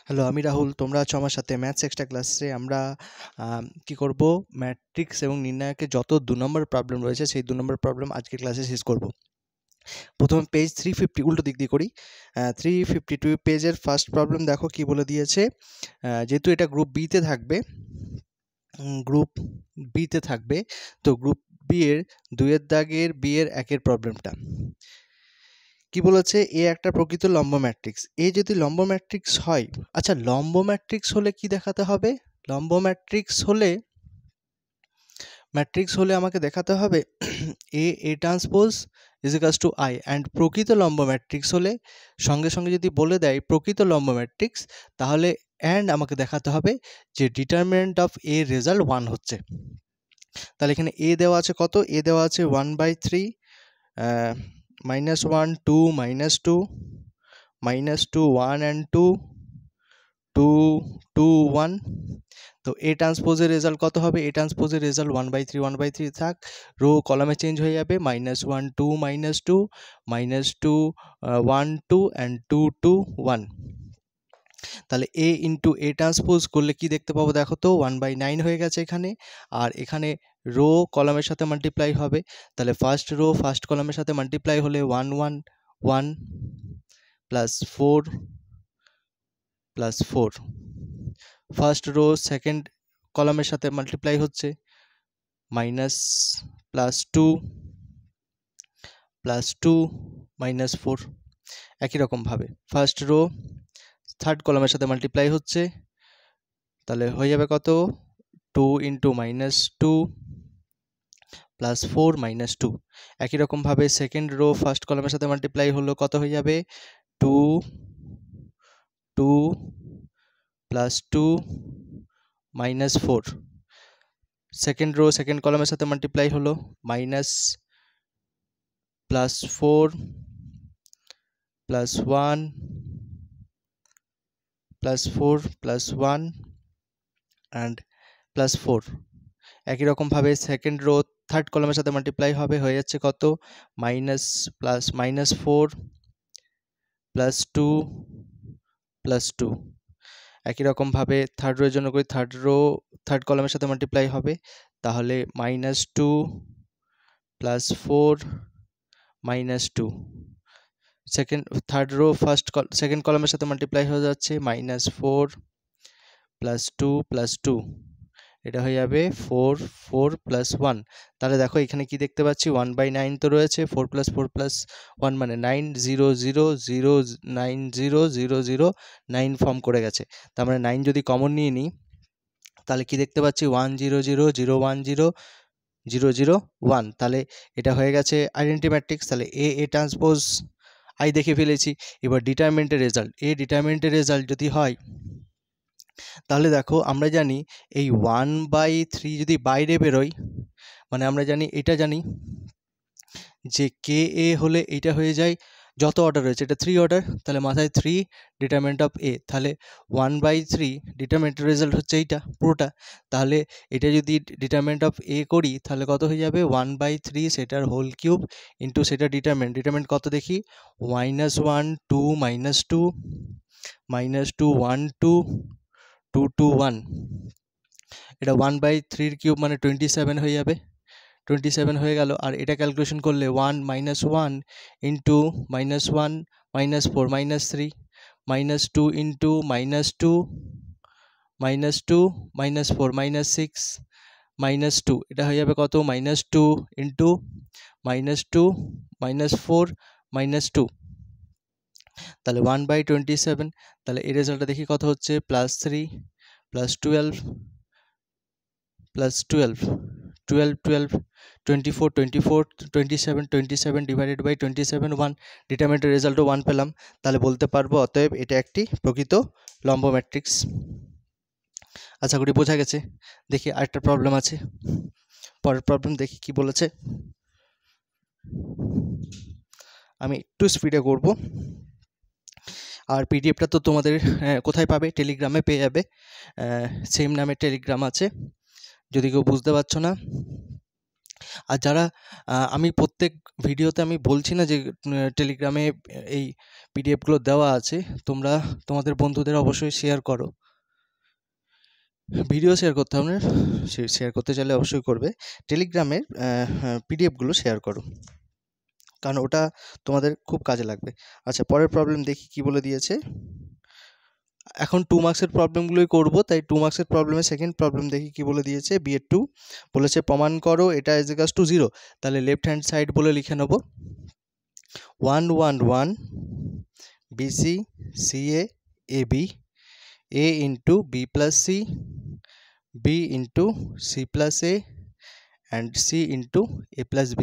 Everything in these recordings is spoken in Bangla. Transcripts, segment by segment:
হ্যালো, আমি রাহুল। তোমরা আছো আমার সাথে ম্যাথস এক্সট্রা ক্লাসে। আমরা কি করব, ম্যাট্রিক্স এবং নির্ণায়কের যত 2 নম্বর প্রবলেম রয়েছে সেই 2 নম্বর প্রবলেম আজকের ক্লাসে শেষ করব। প্রথমে পেজ 350 উল্টো দিক দিয়ে করি। 352 পেজের ফার্স্ট প্রবলেম দেখো কি বলে দিয়েছে। যেহেতু এটা গ্রুপ বিতে থাকবে, তো গ্রুপ বি এর 2 এর দাগের বি এর 1 এর প্রবলেমটা কি বলেছে, এ একটা প্রকৃত লম্ব ম্যাট্রিক্স। এ যদি লম্ব ম্যাট্রিক্স হয়, আচ্ছা লম্ব ম্যাট্রিক্স হলে কি দেখাতে হবে? লম্ব ম্যাট্রিক্স হলে আমাকে দেখাতে হবে এ transpose is equals to I. And প্রকৃত লম্ব ম্যাট্রিক্স হলে সঙ্গে সঙ্গে যদি বলে দেয় প্রকৃত লম্ব ম্যাট্রিক্স, তাহলে অ্যান্ড আমাকে দেখাতে হবে যে ডিটারমিনেন্ট অফ এ রেজাল্ট 1 হচ্ছে। তাহলে এখানে এ দেওয়া আছে কত? এ দেওয়া আছে 1/3 -1 2 -2 -2 1 and 2 2 2 1। তো এ ট্রান্সপোজের রেজাল্ট কত হবে? এ ট্রান্সপোজের রেজাল্ট 1/3 1/3 থাক, রো কলামে চেঞ্জ হয়ে যাবে, -1 2 -2 -2 1 2 and 2 2 1। তাহলে এ ইন্টু এ ট্রান্সপোজ করলে কি দেখতে পাবো দেখো তো, 1/9 হয়ে গেছে এখানে। আর এখানে রো কলামের সাথে মাল্টিপ্লাই হবে, তাহলে ফার্স্ট রো ফার্স্ট কলামের সাথে মাল্টিপ্লাই হলে 1 1 1 +4 +4। ফার্স্ট রো সেকেন্ড কলামের সাথে মাল্টিপ্লাই হচ্ছে -+2 +2 -4। একই রকমভাবে ফার্স্ট রো থার্ড কলামের সাথে মাল্টিপ্লাই হচ্ছে, তাহলে হয়ে যাবে কত? 2 × -2 +4 -2। একই রকমভাবে সেকেন্ড রো ফার্স্ট কলামের সাথে মাল্টিপ্লাই হলো, কত হয়ে যাবে? 2 2 +2 -4। সেকেন্ড রো সেকেন্ড কলামের সাথে মাল্টিপ্লাই হলো -+4 +1 +4 +1 অ্যান্ড +4। একই রকমভাবে সেকেন্ড রো থার্ড কলামের সাথে মাল্টিপ্লাই হবে, হয়ে যাচ্ছে কত? -4 +2 +2। একই রকমভাবে থার্ড রোয়ের জন্য করি, থার্ড রো থার্ড কলামের সাথে মাল্টিপ্লাই হবে, তাহলে -2 +4 -2। থার্ড রো সেকেন্ড কলামের সাথে মাল্টিপ্লাই হয়ে যাচ্ছে -4 +2 +2, এটা হয়ে যাবে 4 4 +1। তাহলে দেখো এখানে কি দেখতে পাচ্ছি, 1/9 তো রয়েছে, 4 + 4 + 1 মানে 9 0 0 0 9 0 0 0 9 ফর্ম করে গেছে। তার মানে 9 যদি কমন নিয়ে নিই, তাহলে কি দেখতে পাচ্ছি 1 0 0 0 1 0 0 0 1। তাহলে এটা হয়ে গেছে আইডেন্টি ম্যাট্রিক্স। তাহলে এ ট্রান্সপোজ আই দেখে ফেলেছি। এবার ডিটারমিনেন্টের রেজাল্ট যদি হয়, তাহলে দেখো আমরা জানি এই 1/3 যদি বাইরে বেরোয়, মানে আমরা জানি এটা জানি যে কে এ হলে এইটা হয়ে যায়, যত অর্ডার রয়েছে এটা 3 অর্ডার, তাহলে মাথায় 3 ডিটারমিনেন্ট অফ এ, তাহলে 1/3 ডিটারমিনেন্টের রেজাল্ট হচ্ছে এইটা পুরোটা। তাহলে এটা যদি ডিটারমিনেন্ট অফ এ করি, তাহলে কত হয়ে যাবে? 1/3 সেটার হোল কিউব ইন্টু সেটা ডিটারমিনেন্ট কত দেখি? -1 2 -2 -2 1 2 2 2 1। এটা 1/3 কিউব মানে 27 হয়ে যাবে, 27 হয়ে গেল। আর এটা ক্যালকুলেশন করলে 1 -1 ইন্টু -1 -4 -3 -2 ইন্টু -2 -2 -4 -6 -2, এটা হয়ে যাবে কত? -2 ইন্টু -2 -4 -2, তাহলে 1/27। তাহলে এই রেজাল্টটা দেখি কত হচ্ছে? +3 +12 +12 12 12 24 24 27 27 ডিভাইডেড বাই 27 1। ডিটারমিনেন্টের রেজাল্টও 1 পেলাম। তাহলে বলতে পারবো অতএব এটা একটি প্রকৃত লম্ব ম্যাট্রিক্স। আশা করি বোঝা গেছে। দেখি আরেকটা প্রবলেম আছে, পরের প্রবলেম দেখি কি বলেছে। আমি একটু স্পিডে করব। আর পিডিএফটা তো তোমাদের কোথায় পাবে? টেলিগ্রামে পেয়ে যাবে, সেম নামে টেলিগ্রাম আছে। যদি কেউ বুঝতে পারছো না আর যারা আমি প্রত্যেক ভিডিওতে আমি বলছি না যে টেলিগ্রামে এই পিডিএফগুলো দেওয়া আছে, তোমরা তোমাদের বন্ধুদের অবশ্যই শেয়ার করো। ভিডিও শেয়ার করতে হবে না, শেয়ার করতে চাইলে অবশ্যই করবে। টেলিগ্রামের পিডিএফগুলো শেয়ার করো, কারণ ওটা তোমাদের খুব কাজে লাগবে। আচ্ছা, পরের প্রবলেম দেখি কি বলে দিয়েছে। এখন 2 মার্কসের প্রবলেমগুলোই করব, তাই 2 মার্কসের প্রবলেমের সেকেন্ড প্রবলেম দেখি কি বলে দিয়েছে। বিয়ের 2 বলেছে প্রমাণ করো এটা ইজ ইকুয়ালস টু 0। তাহলে লেফট হ্যান্ড সাইড বলে লিখে নেব 1 1 1 BC CA AB A into B plus C B into C plus A and C into A plus B।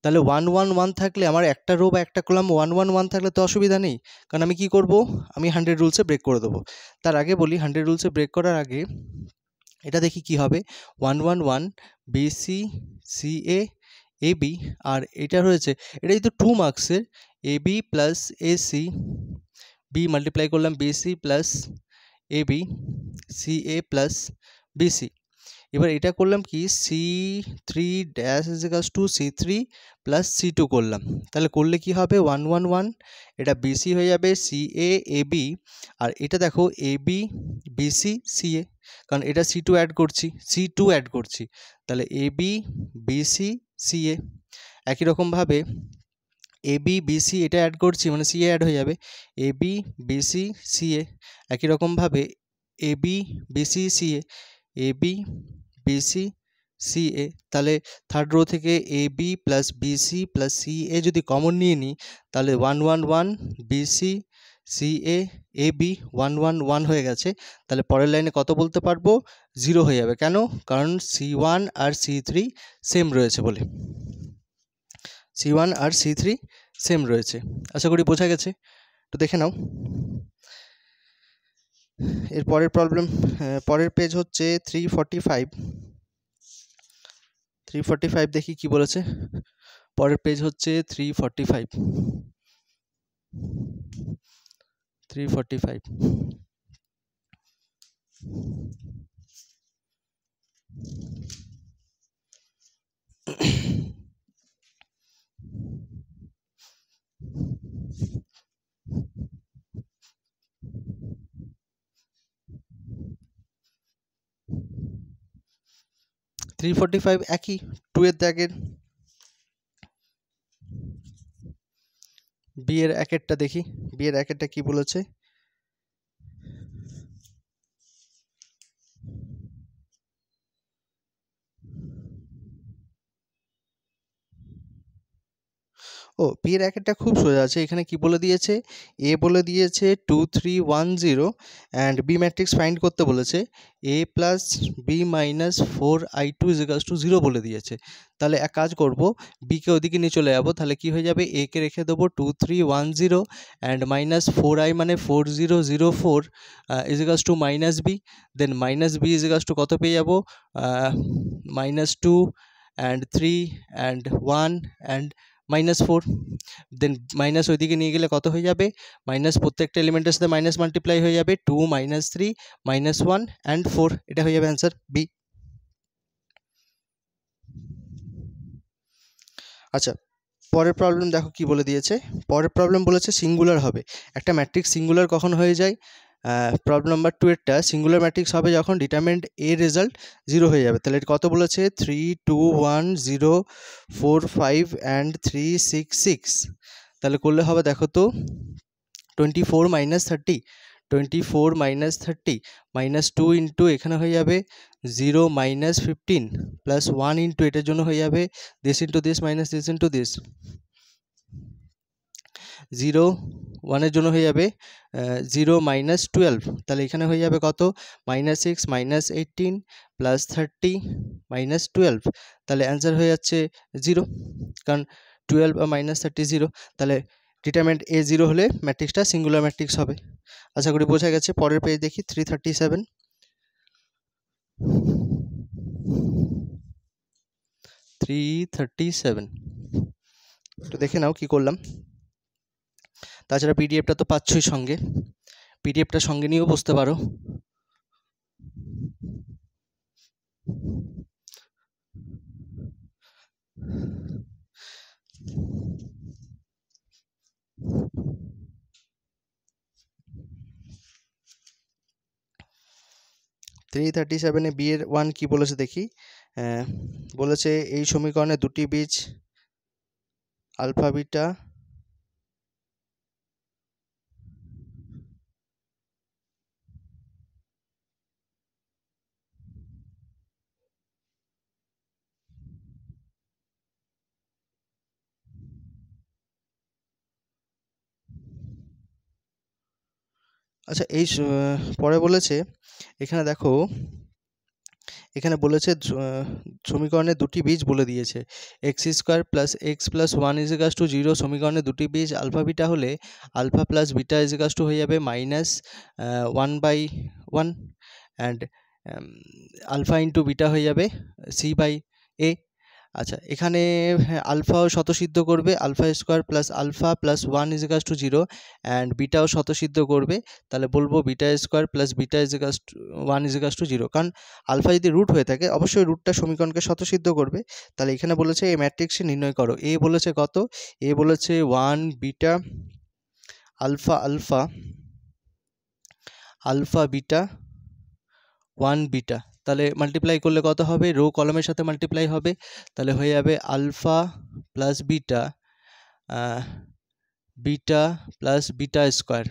তাহলে 1 1 1 থাকলে আমার একটা রো বা একটা কলাম 1 1 1 থাকলে তো অসুবিধা নেই, কারণ আমি কি করব, আমি 100 রুলসে ব্রেক করে দেবো। তার আগে বলি 100 রুলসে ব্রেক করার আগে এটা দেখি কি হবে। 1 1 1 BC CA AB, আর এটা রয়েছে, এটা কিন্তু 2 মার্কসের AB plus AC B multiply করলাম BC plus AB CA plus BC। এবার এটা করলাম কি C3 dash is equals two C3 plus C2 করলাম। তাহলে করলে কি হবে 1 1 1, এটা BC হয়ে যাবে CA AB, আর এটা দেখো AB BC CA, কারণ এটা C2 অ্যাড করছি, তাহলে AB BC CA। একই রকমভাবে AB BC এটা অ্যাড করছি মানে CA অ্যাড হয়ে যাবে AB BC CA। একই রকমভাবে AB BC CA AB BC CA। তাহলে থার্ড রো থেকে AB plus BC plus CA যদি কমন নিয়ে নিই, তাহলে 1 1 1 BC CA AB 1 1 1 হয়ে গেছে। তাহলে পরের লাইনে কত বলতে পারবো, 0 হয়ে যাবে। কেন? কারণ C1 আর C3 সেম রয়েছে বলে, C1 আর C3 সেম রয়েছে। আশা করি বোঝা গেছে। তো দেখে নাও এর পরের প্রবলেম। পরের পেজ হচ্ছে 345 দেখি কি বলেছে। পরের পেজ হচ্ছে 345। 345 একই 2 এর দাগের। বি এর একেরটা দেখি, বি এর একেরটা কি বলেছে। ও, বি এর একেরটা খুব সোজা আছে। এখানে কি বলে দিয়েছে, এ বলে দিয়েছে 2 3 1 0 অ্যান্ড বি ম্যাট্রিক্স ফাইন্ড করতে বলেছে a plus B minus 4i2 equals to 0 বলে দিয়েছে। তাহলে এক কাজ করব, বিকে ওদিকে নিয়ে চলে যাবো। তাহলে কি হয়ে যাবে, এ কে রেখে দেবো 2 3 1 0 অ্যান্ড মাইনাস 4i মানে 4 0 0 4 equals to minus B. Then minus B equals to কত পেয়ে যাবো, minus 2 and 3 and 1 and -4। Then minus ওইদিকে নিয়ে গেলে কত হয়ে যাবে, মাইনাস প্রত্যেকটা এলিমেন্টের সাথে মাইনাস মাল্টিপ্লাই হয়ে যাবে 2 -3 -1 অ্যান্ড 4। এটা হয়ে যাবে অ্যান্সার বি। আচ্ছা, পরের প্রবলেম দেখো কি বলে দিয়েছে। পরের প্রবলেম বলেছে সিঙ্গুলার হবে। একটা ম্যাট্রিক্স সিঙ্গুলার কখন হয়ে যায়, প্রবলেম নাম্বার 2 এরটা সিঙ্গুলার ম্যাট্রিক্স হবে যখন ডিটারমিন্যান্ট এ রেজাল্ট 0 হয়ে যাবে। তাহলে কত বলেছে, 3 2 1 0 4 5 অ্যান্ড 3 6 6। তাহলে করলে হবে দেখো তো 24 - 30, 24 - 30 -2 ইন্টু এখানে হয়ে যাবে 0 - 15 প্লাস 1 ইন্টু এটার জন্য হয়ে যাবে this into this minus this into this. 0 1 এর জন্য হয়ে যাবে 0 - 12। তাহলে এখানে হয়ে যাবে কত, -6 -18 প্লাস 30 -12। তাহলে অ্যান্সার হয়ে যাচ্ছে 0, কারণ 12 বা -30 0। তাহলে ডিটারমিন্যান্ট এ 0 হলে ম্যাট্রিক্সটা সিঙ্গুলার ম্যাট্রিক্স হবে। আশা করি বোঝা গেছে। পরের পেজ দেখি 337। 337 একটু দেখে নাও কি করলাম। তাছাড়া পিডিএফটা তো পাচ্ছই সঙ্গে, পিডিএফটা সঙ্গে নিয়েও বসতে পারো। 337 বি এর 1 কি বলেছে দেখি। বলেছে এই সমীকরণে দুটি বীজ আলফা বিটা আচ্ছা এই পরে বলেছে এখানে দেখো, এখানে বলেছে সমীকরণে দুটি বীজ বলে দিয়েছে x square plus x plus one ইজিকাস two zero. সমীকরণে দুটি বীজ আলফা বিটা হলে আলফা প্লাস বিটা ইজিকাস টু হয়ে যাবে minus 1/1 and alpha into beta হয়ে যাবে c/a। আচ্ছা এখানে আলফাও স্বতঃসিদ্ধ করবে, alpha square plus alpha plus one ইজিকাস two zero, and বিটাও স্বতঃসিদ্ধ করবে। তাহলে বলবো beta square plus beta ইজিকাস two one ইজিকাস two zero, কারণ আলফা যদি রুট হয়ে থাকে অবশ্যই রুটটা সমীকরণকে স্বতঃসিদ্ধ করবে। তাহলে এখানে বলেছে এই ম্যাট্রিক্সে নির্ণয় করো। এ বলেছে কত, এ বলেছে 1 beta alpha alpha alpha beta 1 beta. তাহলে মাল্টিপ্লাই করলে কত হবে, রো কলমের সাথে মাল্টিপ্লাই হবে, তাহলে হয়ে যাবে alpha plus beta beta plus beta square.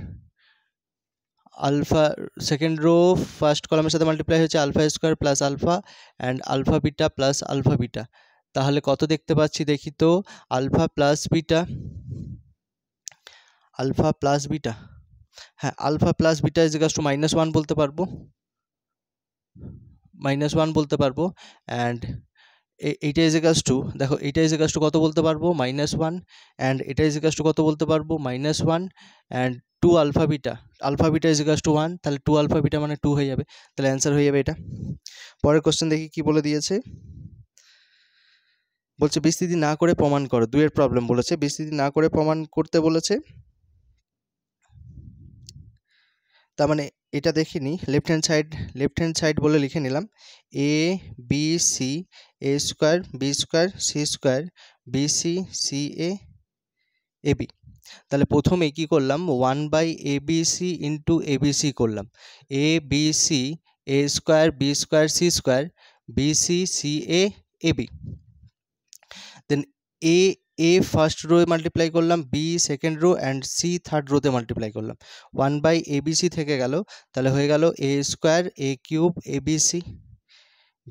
Alpha second row first কলামের সাথে মাল্টিপ্লাই হয়েছে alpha square plus alpha and alpha beta plus alpha beta. তাহলে কত দেখতে পাচ্ছি দেখি তো, alpha plus beta alpha plus beta, হ্যাঁ alpha plus beta is equals to -1 বলতে পারবো, -1 বলতে পারবো। অ্যান্ড এইটা ইজ ইকাস টু, দেখো এইটা ইজ ইকাস টু কত বলতে পারবো -1, অ্যান্ড এটা ইজ ইকাস টু কত বলতে পারবো -1, and 2 alpha beta is equals to 1, তাহলে 2 আলফা বিটা মানে 2 হয়ে যাবে, তাহলে অ্যান্সার হয়ে যাবে এটা। পরের কোশ্চেন দেখি কি বলে দিয়েছে। বলছে বিস্তৃতি না করে প্রমাণ করো, 2 এর প্রবলেম বলেছে, বিস্তৃতি না করে প্রমাণ করতে বলেছে। তার মানে এটা দেখিনি, লেফট হ্যান্ড সাইড বলে লিখে নিলাম A B C A square B square C square B C C A B. তাহলে প্রথমে কি করলাম 1/abc ইন্টু abc করলাম, A B C A square B square C square B C C A B. Then A first row multiply করলাম, B second row and C third রোতে মাল্টিপ্লাই করলাম, 1/abc থেকে গেল, তাহলে হয়ে গেল A square A cube abc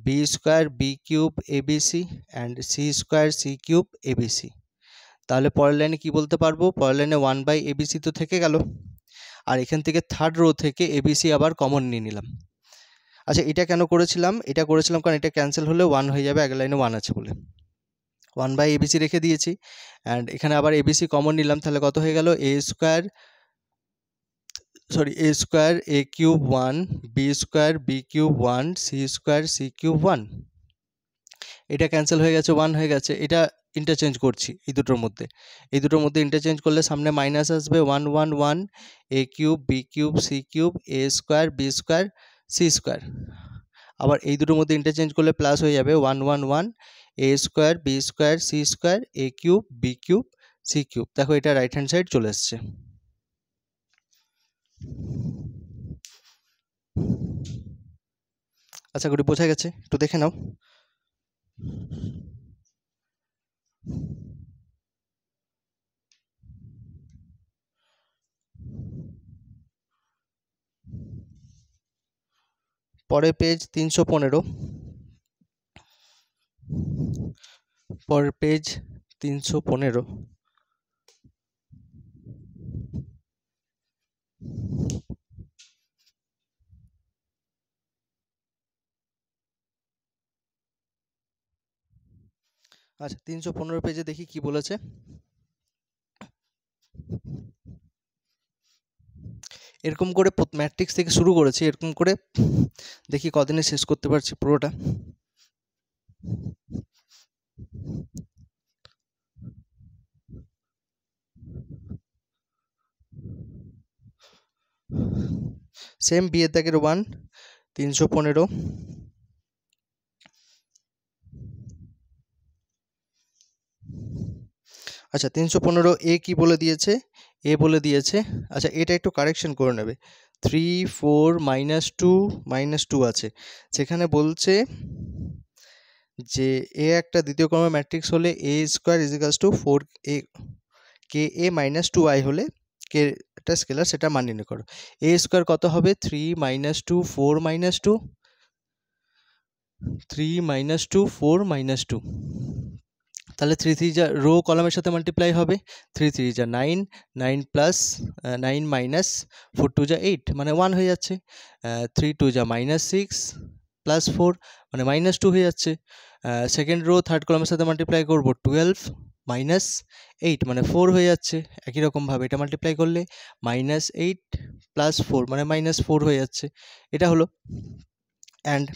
B square B cube abc and C square C cube abc। তাহলে পরের লাইনে কি বলতে পারবো, পরের লাইনে 1/abc তো থেকে গেল, আর এখান থেকে থার্ড রো থেকে abc আবার কমন নিয়ে নিলাম। আচ্ছা এটা কেন করেছিলাম, এটা করেছিলাম কারণ এটা ক্যান্সেল হলে 1 হয়ে যাবে, আগের লাইনে 1 আছে বলে 1/abc রেখে দিয়েছি, অ্যান্ড এখানে আবার abc কমন নিলাম, তাহলে কত হয়ে গেল A square A cube 1 B square B cube 1 C square C cube 1। এটা ক্যান্সেল হয়ে গেছে, 1 হয়ে গেছে, এটা ইন্টারচেঞ্জ করছি এই দুটোর মধ্যে ইন্টারচেঞ্জ করলে সামনে মাইনাস আসবে 1 1 1 A cube B cube C cube A square B square C square. আবার এই দুটোর মধ্যে ইন্টারচেঞ্জ করলে প্লাস হয়ে যাবে 1 1 1 A square B square C square A cube B cube C cube. দেখো এটা রাইট হ্যান্ড সাইড চলে এসছে। আশা করি বোঝা গেছে, একটু দেখে নাও। পরে পেজ 315, পরের পেজ 315। আচ্ছা 315 পেজে দেখি কি বলেছে। এরকম করে ম্যাট্রিক্স থেকে শুরু করেছি, এরকম করে দেখি কদিনে শেষ করতে পারছি পুরোটা। সেম বিয়ের দাগের 1 315। আচ্ছা 315 এ কি বলে দিয়েছে, এ বলে দিয়েছে, আচ্ছা এটা একটু কারেকশন করে নেবে, 3 4 -2 আছে, সেখানে বলছে যে এ একটা দ্বিতীয় ক্রমের ম্যাট্রিক্স হলে এ স্কোয়ার ইজিক্যালস টু 4 এ কে এ -2i হলে কে একটা স্কেলার, সেটা মান নির্ণয় করো। এ স্কোয়ার কত হবে, 3 - 2 4 - 2, 3 - 2 4 - 2, তাহলে 3 3 যা রো কলামের সাথে মাল্টিপ্লাই হবে, 3 3 যা 9, 9 প্লাস 9 মাইনাস 4 2 যা 8 মানে 1 হয়ে যাচ্ছে, 3 2 যা -6 প্লাস 4 মানে -2 হয়ে যাচ্ছে। সেকেন্ড রো থার্ড কলামের সাথে মাল্টিপ্লাই করব, 12 মাইনাস 8 মানে 4 হয়ে যাচ্ছে। একই রকমভাবে এটা মাল্টিপ্লাই করলে -8 প্লাস 4 মানে -4 হয়ে যাচ্ছে, এটা হলো। অ্যান্ড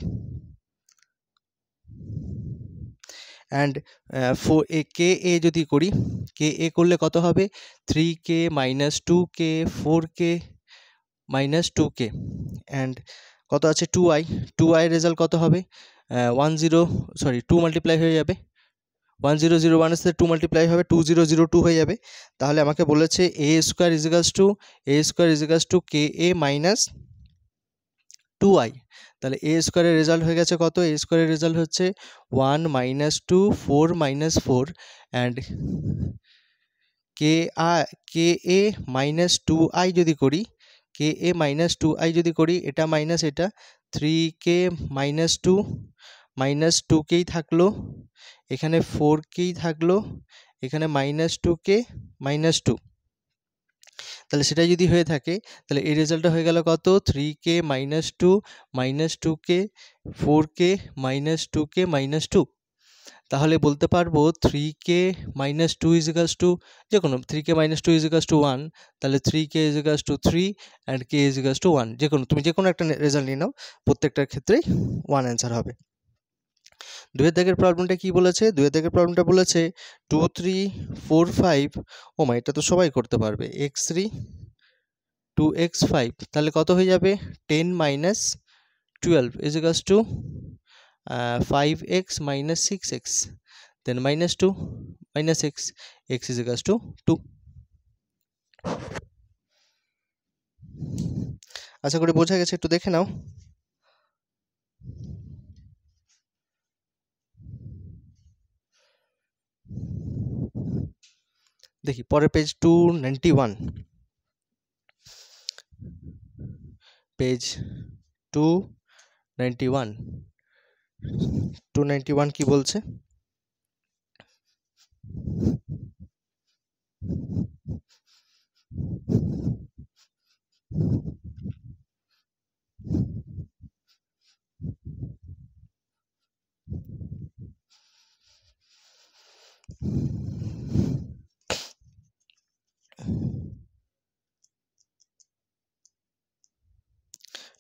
কে এ যদি করি, কে এ করলে কত হবে, 3k -2k 4k -2k, and কত আছে 2i রেজাল্ট কত হবে, 2 মাল্টিপ্লাই হয়ে যাবে, 1001 এর সাথে 2 মাল্টিপ্লাই হবে 2002 হয়ে যাবে। তাহলে আমাকে বলেছে এ স্কোয়ার ইজিক্যালস টু কে এ মাইনাস 2i, তাহলে এ স্কোয়ারের রেজাল্ট হয়ে গেছে কত, এ স্কোয়ারের রেজাল্ট হচ্ছে 1 - 2 4 - 4, অ্যান্ড কে এ -2i যদি করি, কে এ -2i যদি করি, এটা মাইনাস এটা, 3k -2 -2কেই থাকলো, এখানে 4কেই থাকলো, এখানে -2k -2, তাহলে সেটাই যদি হয়ে থাকে তাহলে এই রেজাল্টটা হয়ে গেল কত, 3k -2 -2k 4k -2k -2, তাহলে বলতে পারবো 3k -2 ইজিক্যালস টু যে কোনো 3k -2 ইজিক্যালস টু 1, তাহলে 3k equals to 3 and k equals to 1, যে কোনো তুমি যে কোনো একটা রেজাল্ট নিয়ে নাও, প্রত্যেকটার ক্ষেত্রেই 1 অ্যান্সার হবে। দুয়ের দাগের প্রবলেমটা কি বলেছে, দুয়ের দাগের প্রবলেমটা বলেছে 2 3 4 5, ও মা এটা তো সবাই করতে পারবে, x3 2x5, তাহলে কত হয়ে যাবে, 10 - 12 ইজিক্যালস two 5x - 6x, then -2 - x, x is equals to 2। আশা করি বোঝা গেছে, একটু দেখে নাও। দেখি পরের পেজ 291, পেজ 291 কি বলছে,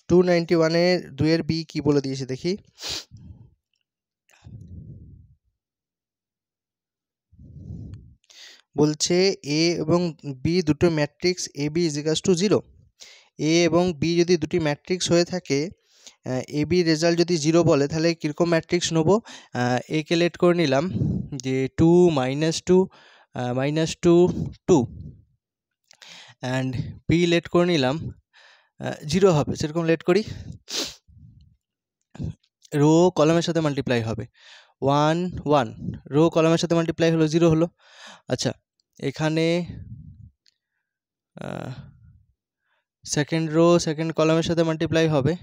টু 291-এর 2-এর বি কি বলে দিয়েছে দেখি, বলছে এ এবং বি দুটো matrix A B equals to 0, এ এবং বি যদি দুটি ম্যাট্রিক্স হয়ে থাকে, এ বি রেজাল্ট যদি 0 বলে, তাহলে কীরকম ম্যাট্রিক্স নেবো, এ কে লেট করে নিলাম যে 2 -2 -2 2, অ্যান্ড বি লেট করে নিলাম 0 হবে, সেরকম লেট করি, রো কলামের সাথে মাল্টিপ্লাই হবে 1 1, রো কলামের সাথে মাল্টিপ্লাই হলো 0 হলো। আচ্ছা এখানে সেকেন্ড রো সেকেন্ড কলামের সাথে মাল্টিপ্লাই হবে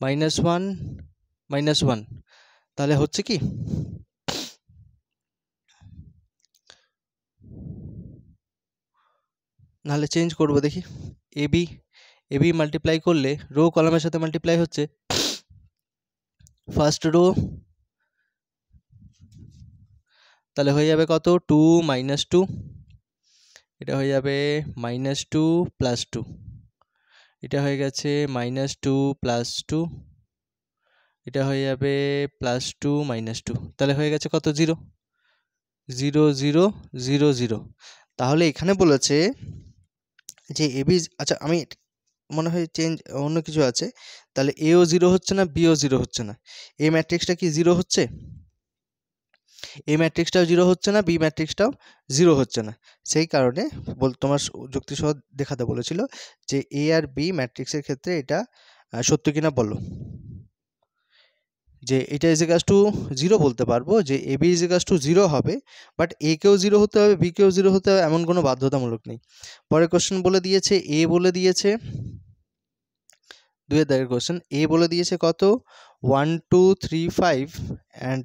-1 -1, তাহলে হচ্ছে কি, নাহলে চেঞ্জ করব দেখি, এ বি মাল্টিপ্লাই করলে রো কলামের সাথে মাল্টিপ্লাই হচ্ছে, ফার্স্ট রো তাহলে হয়ে যাবে কত, 2 - 2, এটা হয়ে যাবে -2 + 2, এটা হয়ে গেছে -2 + 2, এটা হয়ে যাবে +2 - 2, তাহলে হয়ে গেছে কত, 0 0 0 0 0। তাহলে এখানে বলেছে যে এবি, আচ্ছা আমি মনে হয় চেঞ্জ অন্য কিছু আছে, তাহলে এও 0 হচ্ছে না, বিও 0 হচ্ছে না, এ ম্যাট্রিক্সটা কি 0 হচ্ছে, এ ম্যাট্রিক্সটাও জিরো হচ্ছে না, বি ম্যাট্রিক্সটাও জিরো হচ্ছে না। সেই কারণে তোমার যুক্তিসহ দেখাতে বলেছিল যে এ আর বি ম্যাট্রিক্সের ক্ষেত্রে এটা সত্য কিনা বলো। যে এটা ইজিকাস টু জিরো বলতে পারবো যে এ বি ইজিকাস টু জিরো হবে, বাট এ কেও জিরো হতে হবে, বি কেও জিরো হতে হবে, এমন কোনো বাধ্যতামূলক নেই। পরের কোশ্চেন বলে দিয়েছে, এ বলে দিয়েছে 2 এর দাগের কোশ্চেন, এ বলে দিয়েছে কত 1 2 3 5 অ্যান্ড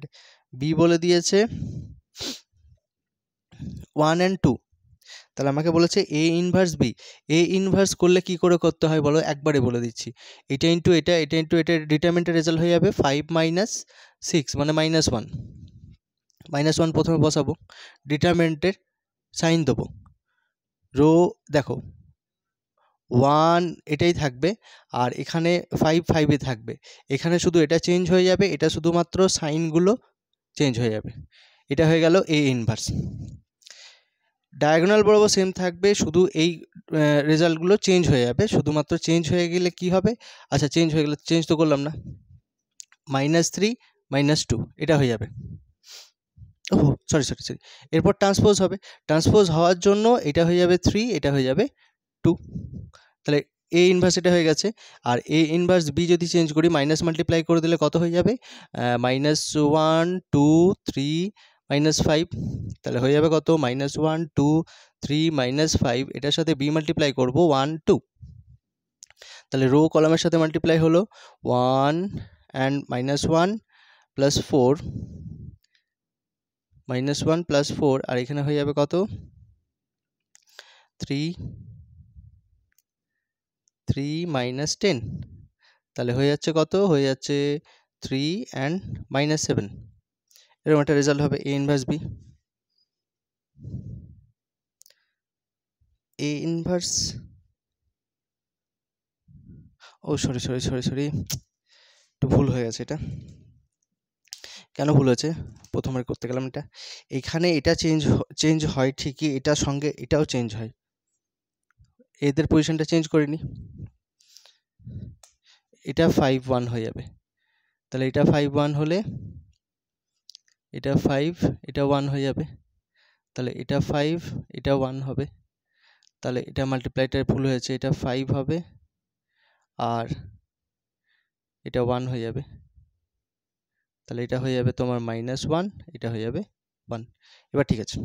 বি বলে দিয়েছে 1 and 2। তাহলে আমাকে বলেছে A inverse B. A inverse করলে কি করে করতে হয় বলো, একবারে বলে দিচ্ছি। এটা ইন্টু এটা, এটা ইন্টু এটা, ডিটারমিনেন্টের রেজাল্ট হয়ে যাবে 5 - 6 মানে -1। -1 প্রথমে বসাবো, ডিটারমিনেন্টের সাইন দেবো, রো দেখো 1 এটাই থাকবে, আর এখানে 5 5-এ থাকবে। এখানে শুধু এটা চেঞ্জ হয়ে যাবে, এটা শুধুমাত্র সাইনগুলো চেঞ্জ হয়ে যাবে। এটা হয়ে গেল এ ইনভার্স। ডায়াগোনাল বরাবর সেম থাকবে, শুধু এই রেজাল্টগুলো চেঞ্জ হয়ে যাবে। শুধুমাত্র চেঞ্জ হয়ে গেলে কি হবে, আচ্ছা চেঞ্জ হয়ে গেলে, চেঞ্জ তো করলাম না, -3 - 2 এটা হয়ে যাবে। ও সরি, এরপর ট্রান্সপোজ হবে, ট্রান্সপোজ হওয়ার জন্য এটা হয়ে যাবে 3, এটা হয়ে যাবে 2। তাহলে এ ইনভার্স এটা হয়ে গেছে। আর এ ইনভার্স বি যদি চেঞ্জ করি, মাইনাস মাল্টিপ্লাই করে দিলে কত হয়ে যাবে, -1 2 3 -5। তাহলে হয়ে যাবে কত, -1 2 3 -5, এটার সাথে বি মাল্টিপ্লাই করব 1 2। তাহলে রো কলামের সাথে মাল্টিপ্লাই হলো 1 and -1 + 4, -1 + 4, আর এখানে হয়ে যাবে কত 3 - 10। তাহলে হয়ে যাচ্ছে কত, হয়ে যাচ্ছে 3 and -7। এরকম একটা রেজাল্ট হবে A inverse B. A inverse, O sorry, একটু ভুল হয়ে গেছে। এটা কেন ভুল হয়েছে, প্রথমবার করতে গেলাম এটা, এখানে এটা চেঞ্জ হয় ঠিকই, এটার সঙ্গে এটাও চেঞ্জ হয়, এদের পজিশনটা চেঞ্জ করিনি। এটা 5 1 হয়ে যাবে। তাহলে এটা 5 1 হলে এটা 5 এটা 1 হয়ে যাবে। তাহলে এটা 5 এটা 1 হবে। তাহলে এটা মাল্টিপ্লাইটা ভুল হয়েছে, এটা 5 হবে আর এটা 1 হয়ে যাবে। তাহলে এটা হয়ে যাবে তোমার -1, এটা হয়ে যাবে 1। এবার ঠিক আছে,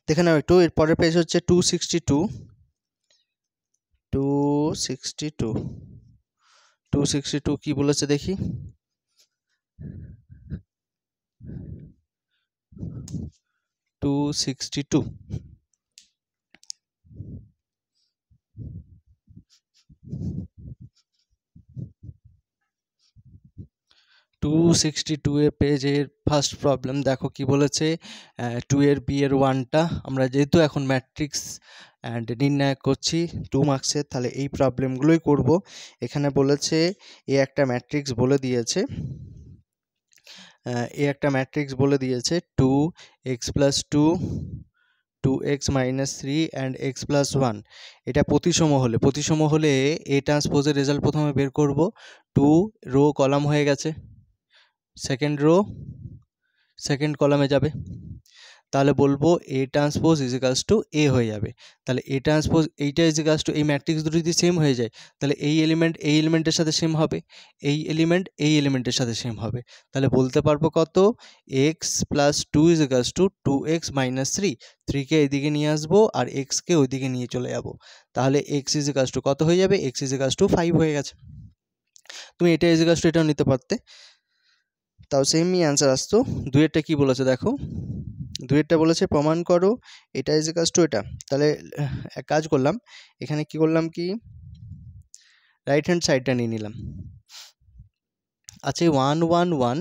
দেখে নাও একটু। এর পরের পেজ হচ্ছে 262। 262 কি বলেছে দেখি, 262 262 এর পেজের ফার্স্ট প্রবলেম দেখো কি বলেছে। 2 এর বি এর 1টা, আমরা যেহেতু এখন ম্যাট্রিক্স অ্যান্ড নির্ণয় করছি 2 মার্কসের, তাহলে এই প্রবলেমগুলোই করব। এখানে বলেছে এ একটা ম্যাট্রিক্স বলে দিয়েছে, এ একটা ম্যাট্রিক্স বলে দিয়েছে 2x + 2 2x - 3 and x + 1। এটা প্রতিসম হলে এ ট্রান্সপোজের রেজাল্ট প্রথমে বের করব। 2 রো কলাম হয়ে গেছে, সেকেন্ড রো সেকেন্ড কলামে যাবে, তাহলে বলবো এ ট্রান্সপোজ = এ হয়ে যাবে। তাহলে এ ট্রান্সপোজ এইটা = এই ম্যাট্রিক্স দুটো যদি সেম হয়ে যায়, তাহলে এই এলিমেন্ট এই এলিমেন্টের সাথে সেম হবে, এই এলিমেন্ট এই এলিমেন্টের সাথে সেম হবে। তাহলে বলতে পারবো কত, x + 2 = 2x - 3। 3কে এইদিকে নিয়ে আসবো আর xকে ওইদিকে নিয়ে চলে যাব। তাহলে x = কত হয়ে যাবে, x = 5 হয়ে গেছে। তুমি এটা এটাও নিতে পারতে, তাও সেমই অ্যান্সার আসতো। 2 এরটা কি বলেছে দেখো, 2 এরটা বলেছে প্রমাণ করো এটা এটা। তাহলে এক কাজ করলাম, এখানে কি করলাম, কি রাইট হ্যান্ড সাইডটা নিয়ে নিলাম। আছে 1 1 1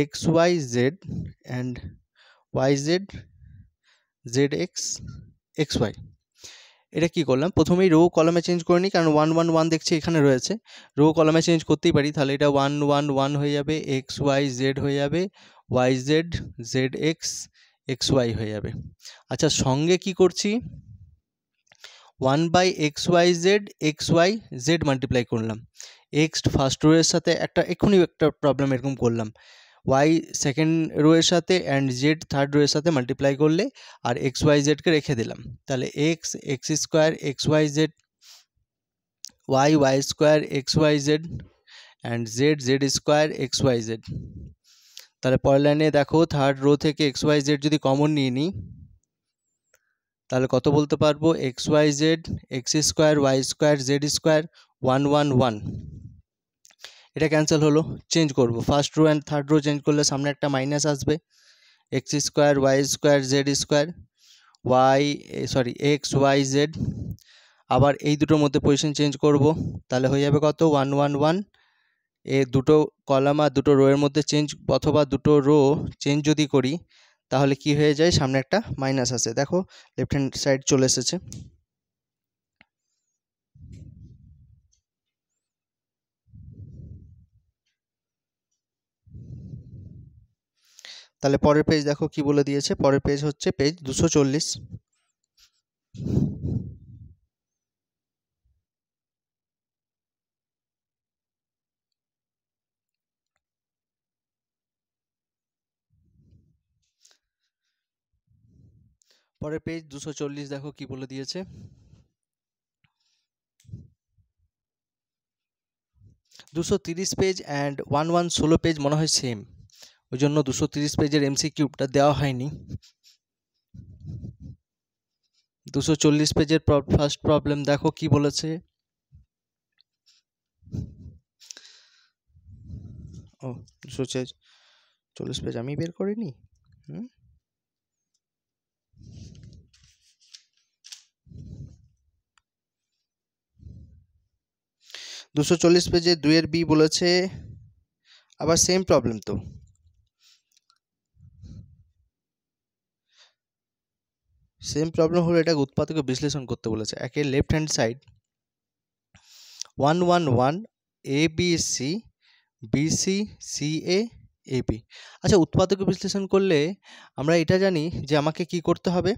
xyz and yz zx xy। এটা কি করলাম, প্রথমেই রো কলামে চেঞ্জ করে নিই, কারণ 1 1 1 দেখছি এখানে রয়েছে, রো কলামে চেঞ্জ করতেই পারি। তাহলে এটা 1 1 1 হয়ে যাবে, এক্স ওয়াই জেড হয়ে যাবে, Y Z Z x X Y হয়ে যাবে। আচ্ছা, সঙ্গে কি করছি, 1/xyz xyz মাল্টিপ্লাই করলাম, এক্স ফার্স্ট রো এর সাথে এক্ষুনি একটা প্রবলেম এরকম করলাম, ওয়াই সেকেন্ড রো এর সাথে অ্যান্ড জেড থার্ড রো এর সাথে মাল্টিপ্লাই করলে আর এক্স ওয়াই জেডকে রেখে দিলাম। তাহলে x x square x Y z, y y square x Y z and z z square x Y z. তাহলে পরের লাইনে দেখো, থার্ড রো থেকে এক্স ওয়াই জেড যদি কমন নিয়ে নিই, তাহলে কত বলতে পারবো, x Y z x square y square z square 1 1 1। এটা ক্যান্সেল হলো, চেঞ্জ করব, first row and third row change করলে সামনে একটা মাইনাস আসবে, x square y square z square x Y z. আবার এই দুটোর মধ্যে পজিশন চেঞ্জ করব, তাহলে হয়ে যাবে কত, 1 1 1। এ দুটো কলাম আর দুটো রো এর মধ্যে চেঞ্জ, অথবা দুটো রো চেঞ্জ যদি করি তাহলে কি হয়ে যায়, সামনে একটা মাইনাস আসে, দেখো লেফট হ্যান্ড সাইড চলে এসেছে। তাহলে পরের পেজ দেখো কি বলে দিয়েছে, পরের পেজ হচ্ছে পেজ 240। পরের পেজ 240 দেখো কি বলে দিয়েছে, 230 পেজ অ্যান্ড 1116 পেজ মনে হয় সেম, ওই জন্য 230 পেজের এমসিকিউটা দেওয়া হয়নি। 240 পেজের ফার্স্ট প্রবলেম দেখো কি বলেছে, ও 240 পেজ আমি বের করিনি। 240 পেজে 2-এর বি বলেছে, আবার সেম প্রবলেম, তো সেম প্রবলেম হলো, এটাকে উৎপাদকে বিশ্লেষণ করতে বলেছে। একে left hand side 1 1 1 A B C B C C A A B. আচ্ছা, উৎপাদকে বিশ্লেষণ করলে আমরা এটা জানি যে আমাকে কি করতে হবে,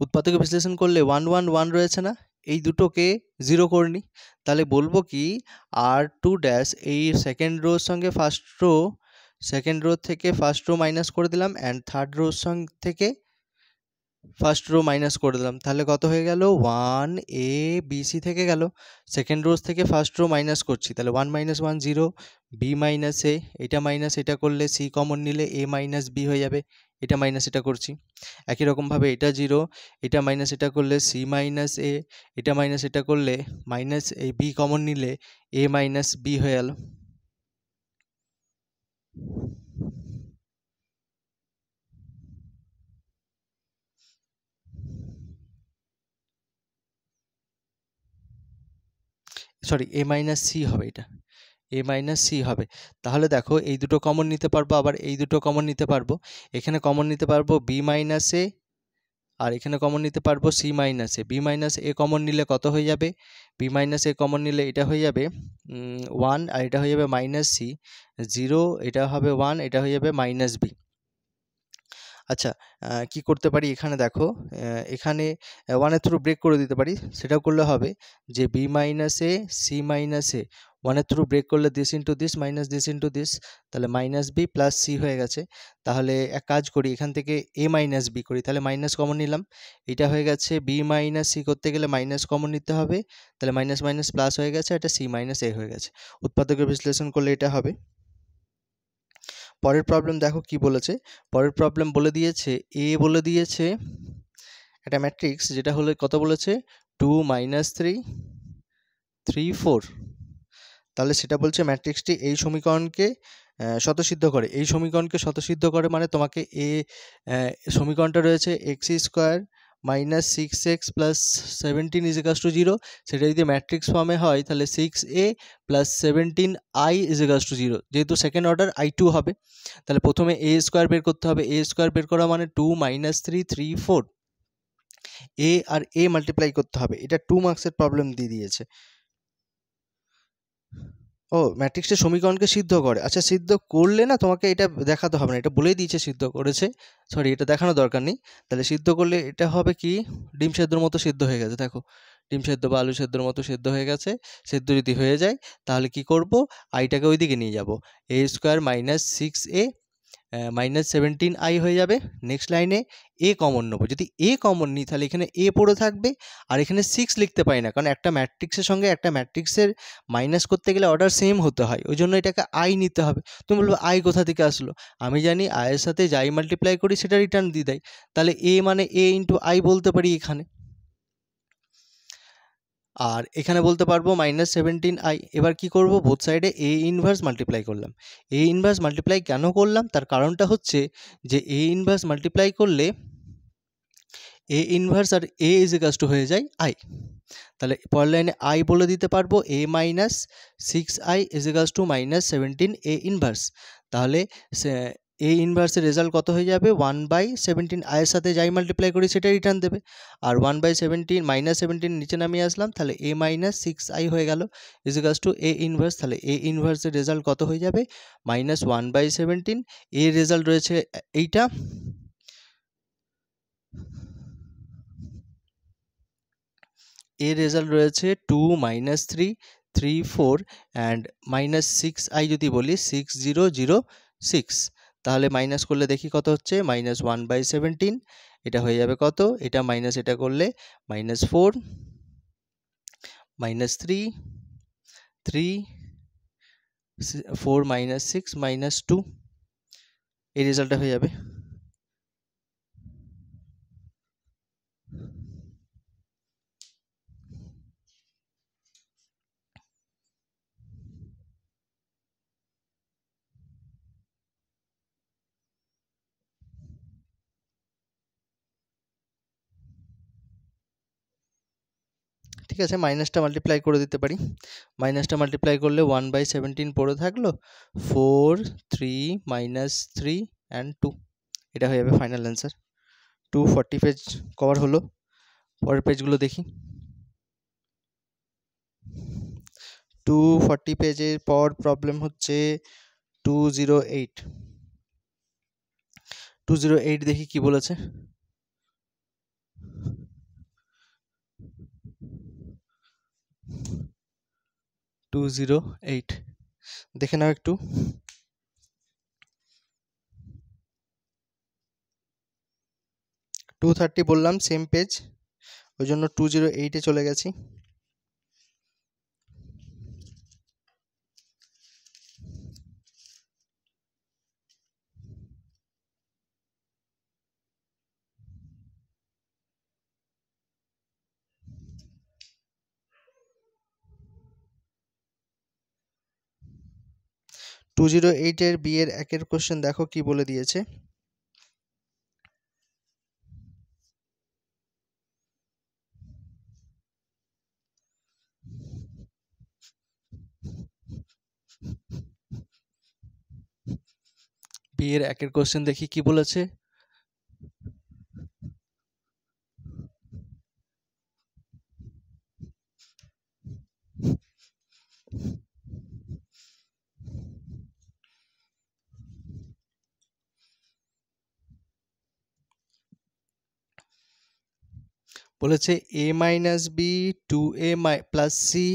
উৎপাদকে বিশ্লেষণ করলে 1 1 1 রয়েছে না, এই দুটোকে 0 করে নিই, তাহলে বলবো কি আর টু ড্যাশ এই সেকেন্ড রোর সঙ্গে ফার্স্ট রো, সেকেন্ড রো থেকে ফার্স্ট রো মাইনাস করে দিলাম অ্যান্ড থার্ড রোর সঙ্গে থেকে ফার্স্ট রো মাইনাস করে দিলাম, তাহলে কত হয়ে গেল, 1 এ বি সি থেকে গেল, সেকেন্ড রোজ থেকে ফার্স্ট রো মাইনাস করছি, তাহলে 1 - 1 0, বি মাইনাস এ, এটা মাইনাস এটা করলে সি কমন নিলে এ মাইনাস বি হয়ে যাবে, এটা মাইনাস এটা করছি। একই রকমভাবে এটা 0, এটা মাইনাস এটা করলে সি মাইনাস এ, এটা মাইনাস এটা করলে মাইনাস এই বি কমন নিলে এ মাইনাস বি হয়ে গেল। সরি, এ মাইনাস সি হবে, এটা এ মাইনাস সি হবে। তাহলে দেখো এই দুটো কমন নিতে পারবো, আবার এই দুটো কমন নিতে পারবো, এখানে কমন নিতে পারবো বি মাইনাস এ, আর এখানে কমন নিতে পারবো C minus A. B minus a common নিলে কত হয়ে যাবে, বি মাইনাস এ কমন নিলে এটা হয়ে যাবে 1, আর এটা হয়ে যাবে মাইনাস সি 0, এটা হবে 1, এটা হয়ে যাবে মাইনাস বি। আচ্ছা, কি করতে পারি এখানে দেখো, এখানে 1-এর থ্রু ব্রেক করে দিতে পারি, সেটাও করলে হবে যে B minus A C minus A 1-এর থ্রু ব্রেক করলে this into this minus this into this, তাহলে মাইনাস বি প্লাস সি হয়ে গেছে। তাহলে এক কাজ করি, এখান থেকে এ মাইনাস বি করি, তাহলে মাইনাস কমন নিলাম, এটা হয়ে গেছে বি মাইনাস সি করতে গেলে মাইনাস কমন নিতে হবে, তাহলে মাইনাস মাইনাস প্লাস হয়ে গেছে, এটা সি মাইনাস এ হয়ে গেছে। উৎপাদকের বিশ্লেষণ করলে এটা হবে। পরের প্রবলেম দেখো কি বলেছে, পরের প্রবলেম বলে দিয়েছে, এ বলে দিয়েছে একটা ম্যাট্রিক্স, যেটা হলে কত বলেছে 2 - 3 3 4, তাহলে সেটা বলছে ম্যাট্রিক্সটি এই সমীকরণকে স্বতঃসিদ্ধ করে। এই সমীকরণকে স্বতঃসিদ্ধ করে মানে তোমাকে সমীকরণটা রয়েছে x square minus 6x plus 17 = 0, সেটা যদি ম্যাট্রিক্স ফর্মে হয় তাহলে 6a প্লাস 17i = 0, যেহেতু সেকেন্ড অর্ডার i2 হবে, তাহলে প্রথমে a স্কোয়ার বের করতে হবে, a স্কোয়ার বের করা মানে 2 - 3 3 4, এ আর এ মাল্টিপ্লাই করতে হবে। এটা 2 মার্কসের প্রবলেম দিয়ে দিয়েছে। ও ম্যাট্রিক্সের সমীকরণকে সিদ্ধ করে। আচ্ছা সিদ্ধ করলে না তোমাকে এটা দেখাতে হবে না, এটা বলেই দিয়েছে সিদ্ধ করেছে, সরি এটা দেখানোর দরকার নেই। তাহলে সিদ্ধ করলে এটা হবে কি, ডিম সেদ্ধর মতো সিদ্ধ হয়ে গেছে, দেখো ডিম সেদ্ধ বা আলু সেদ্ধর মতো সিদ্ধ হয়ে গেছে। সেদ্ধ যদি হয়ে যায় তাহলে কি করব, আইটাকে ওইদিকে নিয়ে যাব, এ square minus 6a minus 17i হয়ে যাবে। নেক্সট লাইনে এ কমন নেবো, যদি এ কমন নিই তাহলে এখানে এ পড়ে থাকবে, আর এখানে 6 লিখতে পারি না, কারণ একটা ম্যাট্রিক্সের সঙ্গে একটা ম্যাট্রিক্সের মাইনাস করতে গেলে অর্ডার সেম হতে হয়, ওই জন্য এটাকে আই নিতে হবে। তুমি বলবো আই কোথা থেকে আসলো, আমি জানি আয়ের সাথে যাই মাল্টিপ্লাই করি সেটা রিটার্ন দিয়ে দেয়, তাহলে এ মানে এ ইন্টু আই বলতে পারি এখানে, আর এখানে বলতে পারবো মাইনাস 17i। এবার কি করব, বোথ সাইডে এ ইনভার্স মাল্টিপ্লাই করলাম। এ ইনভার্স মাল্টিপ্লাই কেন করলাম, তার কারণটা হচ্ছে যে এ ইনভার্স মাল্টিপ্লাই করলে এ ইনভার্স আর এ ইজ ইকাস টু হয়ে যায় আই। তাহলে পরের লাইনে আই বলে দিতে পারবো A minus 6i is equals to minus 17 A inverse. তাহলে এ ইনভার্সের রেজাল্ট কত হয়ে যাবে, 1/17, আয়ের সাথে যাই মাল্টিপ্লাই করি সেটা রিটার্ন দেবে, আর 1/17 মাইনাস 17 নিচে নামিয়ে আসলাম, তাহলে এ মাইনাস 6i হয়ে গেল is equals two A inverse. তাহলে এ ইনভার্সের রেজাল্ট কত হয়ে যাবে, মাইনাস 1/17। এর রেজাল্ট রয়েছে এইটা, এর রেজাল্ট রয়েছে 2 মাইনাস 3 3 4 অ্যান্ড মাইনাস 6i যদি বলি 6006, তাহলে মাইনাস করলে দেখি কত হচ্ছে, মাইনাস 1/17, এটা হয়ে যাবে কত, এটা মাইনাস এটা করলে মাইনাস 4 মাইনাস 3 3 4 মাইনাস 6 মাইনাস 2, এই রেজাল্টটা হয়ে যাবে। ঠিক আছে, মাইনাসটা মাল্টিপ্লাই করে দিতে পারি, মাইনাসটা মাল্টিপ্লাই করলে 1/17 পড়ে থাকলো, 4 3 মাইনাস 3 অ্যান্ড 2, এটা হয়ে যাবে ফাইনাল অ্যান্সার। 240 পেজ কভার হলো। পরের পেজগুলো দেখি। 240 পেজের পর প্রবলেম হচ্ছে 208। 208 দেখি কি বলেছে। 208 দেখে নাও একটু। 230 বললাম সেম পেজ, ওই জন্য 208-এ চলে গেছি। টু 208-এর বি এর একের কোশ্চেন দেখো কি বলে দিয়েছে। বি এর একের কোশ্চেন দেখি কি বলেছে। বলেছে a minus b 2a plus c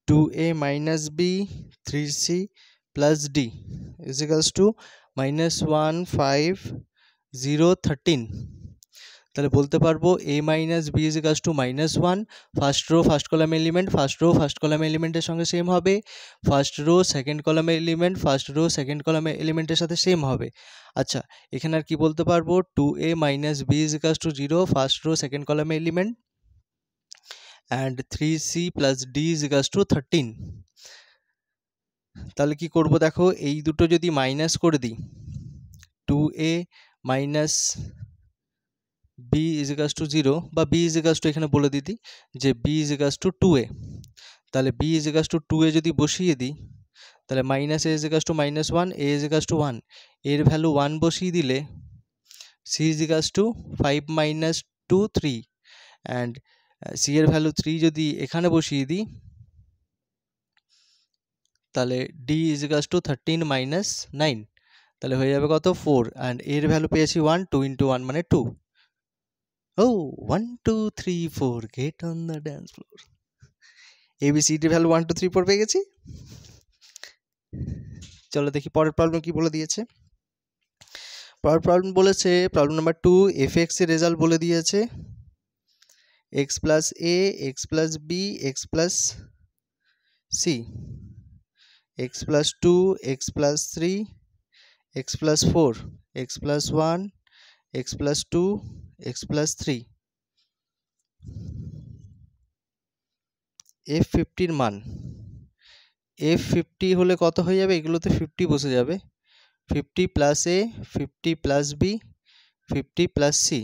2a minus b 3c plus d is equals to minus 1 5 0 13। তাহলে বলতে পারবো a minus b is equals to minus 1, first row first column element, first row first column এলিমেন্টের সঙ্গে সেম হবে, first row second column element first row second column এলিমেন্টের সাথে সেম হবে। আচ্ছা এখানে আর কি বলতে পারবো, 2a minus b is equals to 0 first row second column element and 3c plus d is equals to 13। তাহলে কি করব দেখো, এই দুটো যদি মাইনাস করে দিই, 2a minus b is equals to 0 বা বি ইজ ইকালস টু এখানে বলে দিই যে B is equals two 2a, তাহলে B is equals two 2a যদি বসিয়ে দিই তাহলে minus a is equals to minus 1, a is equals to 1, এর ভ্যালু 1 বসিয়ে দিলে c is equals to 5 minus 2 3, and c এর ভ্যালু 3 যদি এখানে বসিয়ে দিই তাহলে d is equals to 13 minus 9, তাহলে হয়ে যাবে কত 4, অ্যান্ড এর ভ্যালু পেয়েছি 1, 2 ইন্টু 1 মানে 2। ও 1 2 3 4 get on the dance floor. A b c d value 1 2 3 4 পেয়ে গেছি। চলো দেখি পরের প্রবলেম কি বলে দিয়েছে। পরের প্রবলেম বলেছে প্রবলেম নাম্বার 2, এফ এক্স এর রেজাল্ট বলে দিয়েছে X plus A, X plus B, X plus C, X plus 2, X plus 3, X plus 4, X plus 1, X plus 2, X plus 3। F50 এর মান, F50 হলে কত হয়ে যাবে, এগুলোতে 50 বসে যাবে, 50 প্লাস এ, 50 প্লাস বি, 50 প্লাস সি,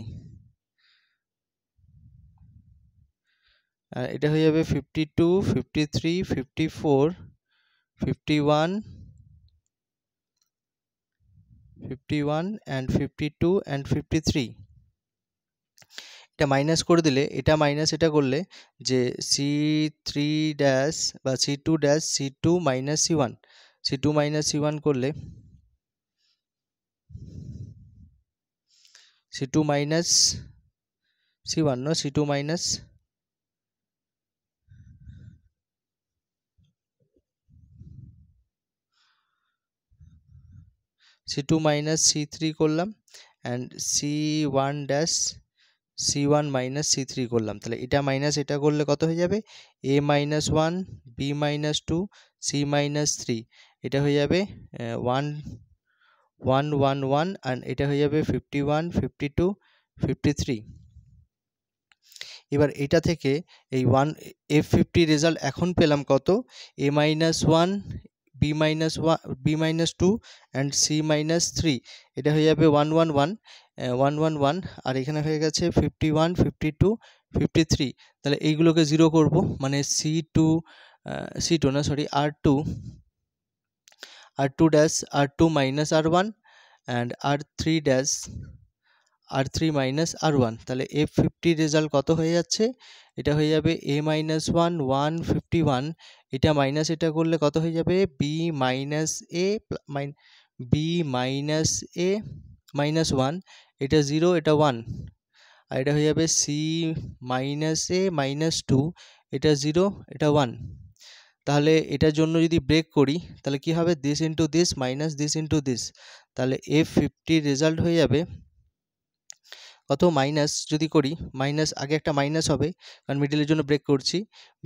আর এটা হয়ে যাবে 52, 53, 54, 51, 51 and 52 and 53। এটা মাইনাস করে দিলে, এটা মাইনাস এটা করলে যে C3 ড্যাশ বা C2 dash C2 minus C1, C2 minus C1 করলে C2 minus C1 no C2 minus C2 minus C3 করলাম and C1 dash C1 minus C3 করলাম, তাহলে এটা মাইনাস এটা করলে কত হয়ে যাবে A minus 1, B minus 2, C minus 3, এটা হয়ে যাবে 1 1 1 1 অ্যান্ড এটা হয়ে যাবে 51, 52, 53। এবার এটা থেকে এই F50 রেজাল্ট এখন পেলাম কত, A minus 1, B minus 1, B minus 2 and C minus 3, এটা হয়ে যাবে 1 1 1 1 1 1, আর এখানে হয়ে গেছে 51, 52, 53। তাহলে এইগুলোকে জিরো করব, মানে C2 না sorry R2 dash R2 minus R1 and R3 dash R3 minus R1, তাহলে F50 রেজাল্ট কত হয়ে যাচ্ছে, এটা হয়ে যাবে A মাইনাস 1 151, এটা মাইনাস এটা করলে কত হয়ে যাবে B মাইনাস A মাইনাস 1, এটা 0 এটা 1, আর এটা হয়ে যাবে C মাইনাস A মাইনাস 2, এটা 0 এটা 1। তাহলে এটার জন্য যদি ব্রেক করি তাহলে কি হবে, this into this minus this into this, তাহলে F50 রেজাল্ট হয়ে যাবে কত, মাইনাস যদি করি মাইনাস আগে একটা মাইনাস হবে কারণ মিডলের জন্য ব্রেক করছি,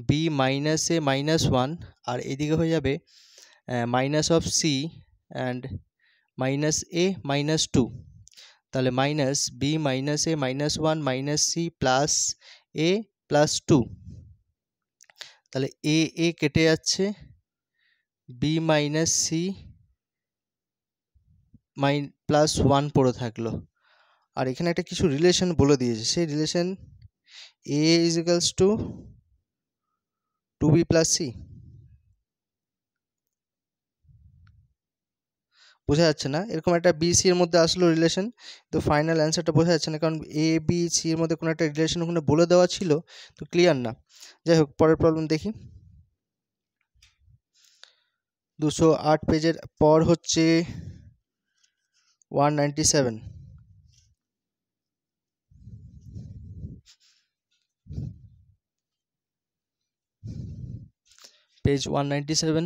B মাইনাস A মাইনাস 1, আর এদিকে হয়ে যাবে minus of C and minus A minus 2, তাহলে minus B minus A minus 1 minus C plus A plus 2, তাহলে A কেটে যাচ্ছে, B মাইনাস C প্লাস 1 পড়ে থাকলো, আর এখানে একটা কিছু রিলেশন বলে দিয়েছে, সেই relation A is equals two 2B plus C। বোঝা যাচ্ছে না, এরকম একটা BC এর মধ্যে আসলো রিলেশন, তো ফাইনাল অ্যান্সারটা বোঝা যাচ্ছে না কারণ ABC এর মধ্যে কোনো একটা রিলেশন ওখানে বলে দেওয়া ছিল, তো ক্লিয়ার না। যাই হোক পরের প্রবলেম দেখি। 208 পেজের পর হচ্ছে 197। পেজ 197।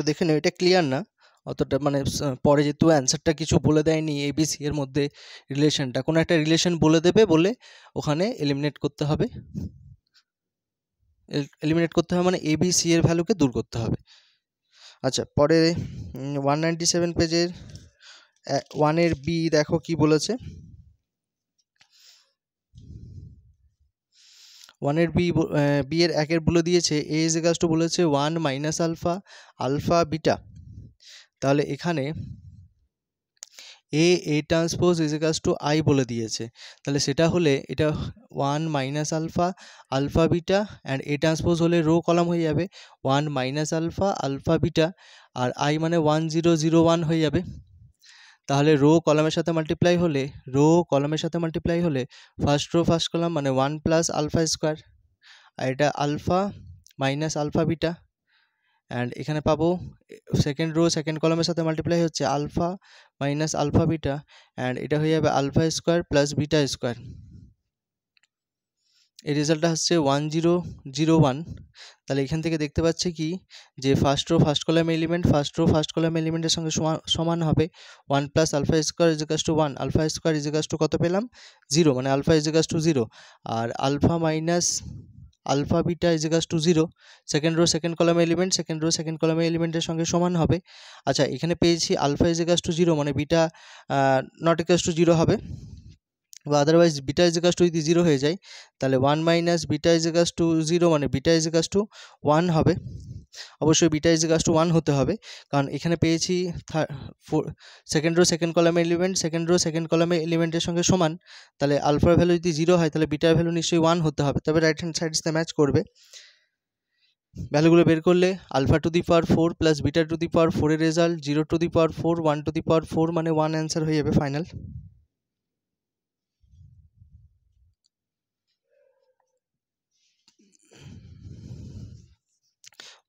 দেখে নিও, এটা ক্লিয়ার না অতটা, মানে পরে যেহেতু অ্যান্সারটা কিছু বলে দেয়নি ABC এর মধ্যে রিলেশনটা, কোনো একটা রিলেশন বলে দেবে, বলে ওখানে এলিমিনেট করতে হবে, মানে ABC এর ভ্যালুকে দূর করতে হবে। আচ্ছা পরে 197 পেজের 1 B দেখো কি বলেছে। 1 B এর 1 বলে দিয়েছে A ইজ ইকুয়ালস টু বলেছে 1 মাইনাস আলফা বিটা, তাহলে এখানে a transpose is equals to I বলে দিয়েছে, তাহলে সেটা হলে এটা 1 minus alpha alpha beta and a transpose হলে রো কলাম হয়ে যাবে 1 মাইনাস আলফা আলফা বিটা, আর আই মানে 1 0 0 1 হয়ে যাবে। তাহলে রো কলামের সাথে মাল্টিপ্লাই হলে ফার্স্ট রো ফার্স্ট কলাম মানে 1 প্লাস আলফা স্কোয়ার, আর এটা alpha minus alpha beta, and এখানে পাবো সেকেন্ড রো সেকেন্ড কলামের সাথে মাল্টিপ্লাই হচ্ছে alpha minus alpha beta, and এটা হয়ে যাবে alpha square plus beta square. এই রেজাল্টটা হচ্ছে 1 0 0 1। তাহলে এখান থেকে দেখতে পাচ্ছি কি যে ফার্স্ট রো ফার্স্ট কলাম এলিমেন্টের সঙ্গে সমান হবে 1 plus alpha square is equals to 1, alpha square is equals to কত পেলাম 0, মানে আলফা ইজ ইকুয়ালস টু 0, আর alpha minus alpha beta is equals to 0, second row second column এলিমেন্টের সঙ্গে সমান হবে। আচ্ছা, এখানে পেয়েছি আলফা ইজ ইকুয়ালস টু 0, মানে বিটা নট ইকুয়ালস টু 0 হবে, বা otherwise beta is equals to যদি 0 হয়ে যায় তাহলে 1 minus beta is equals to 0, মানে বিটা ইজ ইকুয়ালস টু 1 হবে। অবশ্যই বিটা ইজ ইকুয়ালস টু 1 হতে হবে, কারণ এখানে পেয়েছি সেকেন্ড রো সেকেন্ড কলামের এলিমেন্টের সঙ্গে সমান, তাহলে আলফার ভ্যালু যদি 0 হয় তাহলে বিটার ভ্যালু নিশ্চয়ই 1 হতে হবে, তবে রাইট হ্যান্ড সাইড সাথে ম্যাচ করবে। ভ্যালুগুলো বের করলে alpha to the power 4 plus beta to the power 4 এর result 0 to the power 4 1 to the power 4, মানে 1 অ্যান্সার হয়ে যাবে ফাইনাল।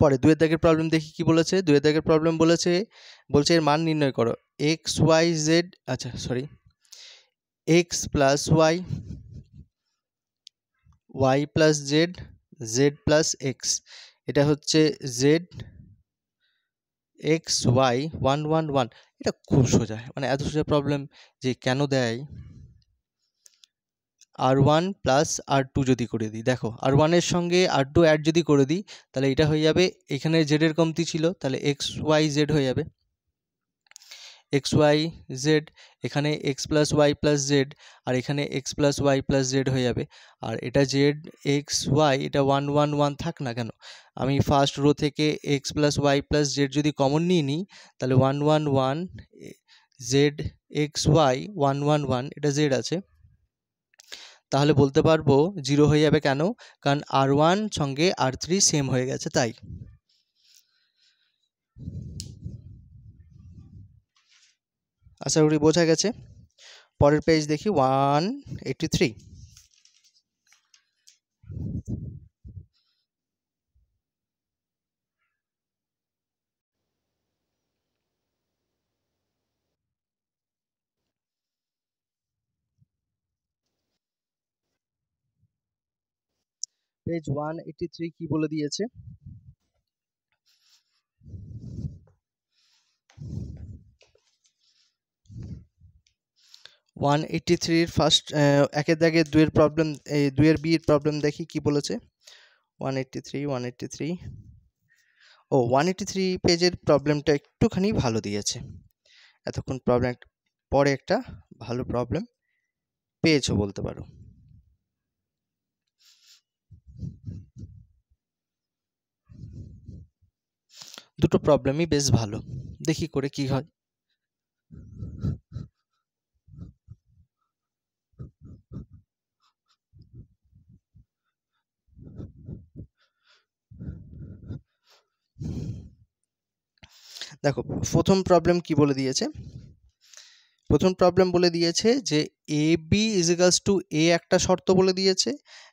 পরে দুয়ের দাগের প্রবলেম দেখি কি বলেছে। দুয়ের দাগের প্রবলেম বলছে এর মান নির্ণয় করো এক্স ওয়াই জেড, আচ্ছা sorry, X plus Y, Y plus Z, Z plus X, এটা হচ্ছে জেড এক্স ওয়াই 1 1 1। এটা খুব সোজা, মানে এত সোজা প্রবলেম যে কেন দেয়। R1 প্লাস R2 যদি করে দিই, দেখো R1 এর সঙ্গে R2 অ্যাড যদি করে দিই তাহলে এটা হয়ে যাবে, এখানে জেডের কমতি ছিল তাহলে এক্স ওয়াই জেড হয়ে যাবে, এক্স ওয়াই জেড, এখানে X plus Y plus Z, আর এখানে X plus Y plus Z হয়ে যাবে। আর এটা জেড এক্স ওয়াই এটা 1 1 1 থাক না কেন, আমি ফার্স্ট রো থেকে x plus Y plus z যদি কমন নিয়ে নিই তাহলে 1 1 1 জেড এক্স ওয়াই 1 1 1, এটা জেড আছে, তাহলে বলতে পারবো 0 হয়ে যাবে। কেন? কারণ R1 সঙ্গে R3 সেম হয়ে গেছে তাই। আশা করি বোঝা গেছে। পরের পেজ দেখি 183। পেজ 183 কি বলে দিয়েছে? ওয়ান এইট্টি থ্রির ফার্স্ট একের দাগে দুয়ের প্রবলেম, এই দুয়ের বিয়ের প্রবলেম দেখি কি বলেছে। 183 ও 183 পেজের প্রবলেমটা একটুখানি ভালো দিয়েছে। এতক্ষণ প্রবলেম পরে একটা ভালো প্রবলেম পেয়েছো বলতে পারো। দুটো প্রবলেমই বেশ ভালো, দেখি করে কি হয়। দেখো প্রথম প্রবলেম কি বলে দিয়েছে। প্রথম প্রবলেম বলে দিয়েছে যে A B equals to A একটা শর্ত বলে দিয়েছে,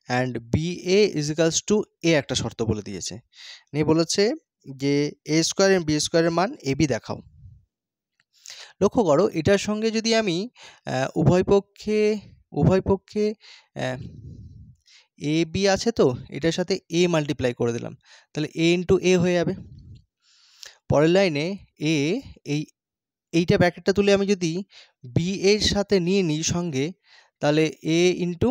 and B A is equals to A একটা শর্ত বলে দিয়েছে, নিয়ে বলেছে যে এ স্কোয়ার এবং বি স্কোয়ারের মান এ বি দেখাও। লক্ষ্য করো এটার সঙ্গে যদি আমি উভয় পক্ষে এ বি আছে তো এটার সাথে এ মাল্টিপ্লাই করে দিলাম, তাহলে এ ইন্টু এ হয়ে যাবে। পরের লাইনে এ এইটা ব্র্যাকেটটা তুলে আমি যদি বি এর সাথে নিয়ে নিই সঙ্গে, তাহলে এ ইন্টু,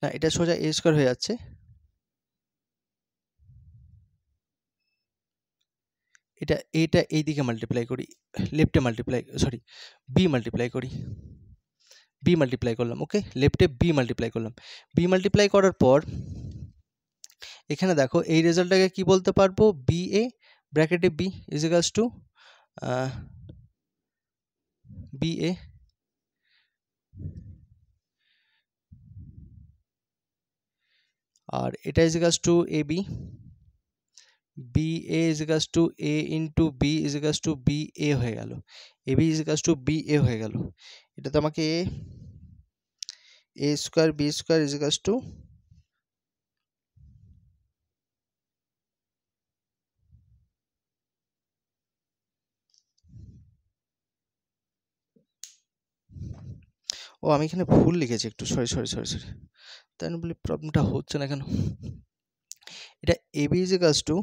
না এটা সোজা এ স্কোয়ার হয়ে যাচ্ছে, এটা এইদিকে মাল্টিপ্লাই করি, লেফটে বি মাল্টিপ্লাই করলাম, ওকে লেফটে বি মাল্টিপ্লাই করার পর এখানে দেখো এই রেজাল্টটাকে কি বলতে পারবো, বি এ ব্র্যাকেটে B is equals to B A, আর এটা is equals to A B, B A is equals to A into B is equals to B A হয়ে গেল, A B is equals to B A হয়ে গেল। এটা তো আমাকে A square B square is equals to ও আমি এখানে ভুল লিখেছি একটু, সরি সরি সরি সরি, তাই না বলি প্রবলেমটা হচ্ছে না কেন। এটা A B is equals to,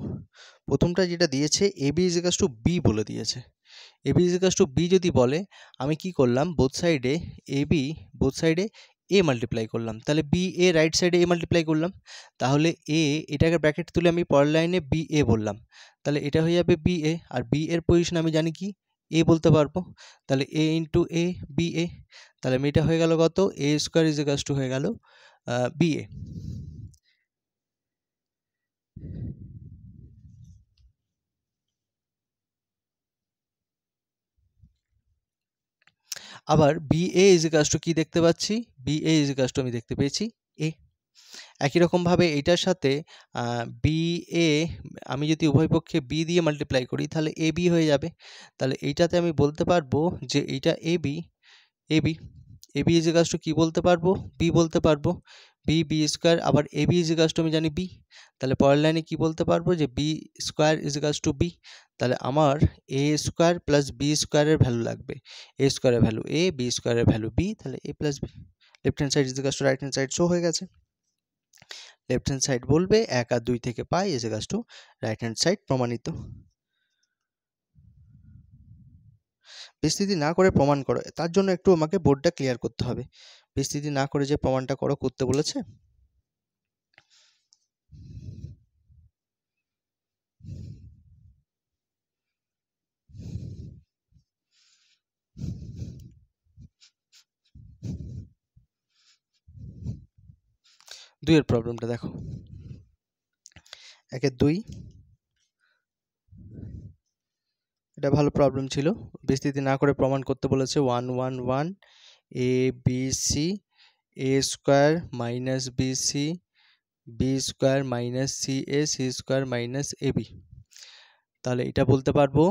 প্রথমটা যেটা দিয়েছে A B is equals to B বলে দিয়েছে, A B is equals to B যদি বলে আমি কি করলাম বোথ সাইডে এ বি, বোথ সাইডে এ মাল্টিপ্লাই করলাম, তাহলে বি এ রাইট সাইডে এ মাল্টিপ্লাই করলাম, তাহলে এ এটাকে ব্র্যাকেট তুলে আমি পরের লাইনে বি এ বললাম, তাহলে এটা হয়ে যাবে বি এ, আর বি এর পজিশন আমি জানি কি এ বলতে পারবো, তাহলে এ ইন্টু এ বি এ, তাহলে আমি এটা হয়ে গেল কত a square is equals to হয়ে গেল বি এ। আবার b A is equals to কি দেখতে পাচ্ছি, b A is equals to আমি দেখতে পেয়েছি এ। একই রকমভাবে এইটার সাথে বি এ আমি যদি উভয় পক্ষে বি দিয়ে মাল্টিপ্লাই করি তাহলে এ বি হয়ে যাবে, তাহলে এইটাতে আমি বলতে পারবো যে এইটা A B, A B, A B is equals to কী বলতে পারবো বি বলতে পারবো, বি বি স্কোয়ার, আবার A B is equals to আমি জানি বি, তাহলে পরের লাইনে কী বলতে পারবো যে B square is equals to B, তাহলে আমার এ স্কোয়ার প্লাস বি স্কোয়ারের ভ্যালু লাগবে, এ স্কোয়ারের ভ্যালু এ, বি স্কোয়ারের ভ্যালু বি, তাহলে A plus B, left hand side is equals to right hand side, show হয়ে গেছে। লেফট হ্যান্ড সাইড বলবে 1 আর 2 থেকে পাই is equals to right hand side, প্রমাণিত। বিস্তৃতি না করে প্রমাণ করো, তার জন্য একটু আমাকে বোর্ডটা ক্লিয়ার করতে হবে, বিস্তৃতি না করে যে প্রমাণটা করো করতে বলেছে। দুইয়ের প্রবলেমটা দেখো, 1-2, এটা ভালো প্রবলেম ছিল, বিস্তৃতি না করে প্রমাণ করতে বলেছে 1 1 1 A B C A square minus B C B square minus C A C square minus A B, তাহলে এটা বলতে পারবো,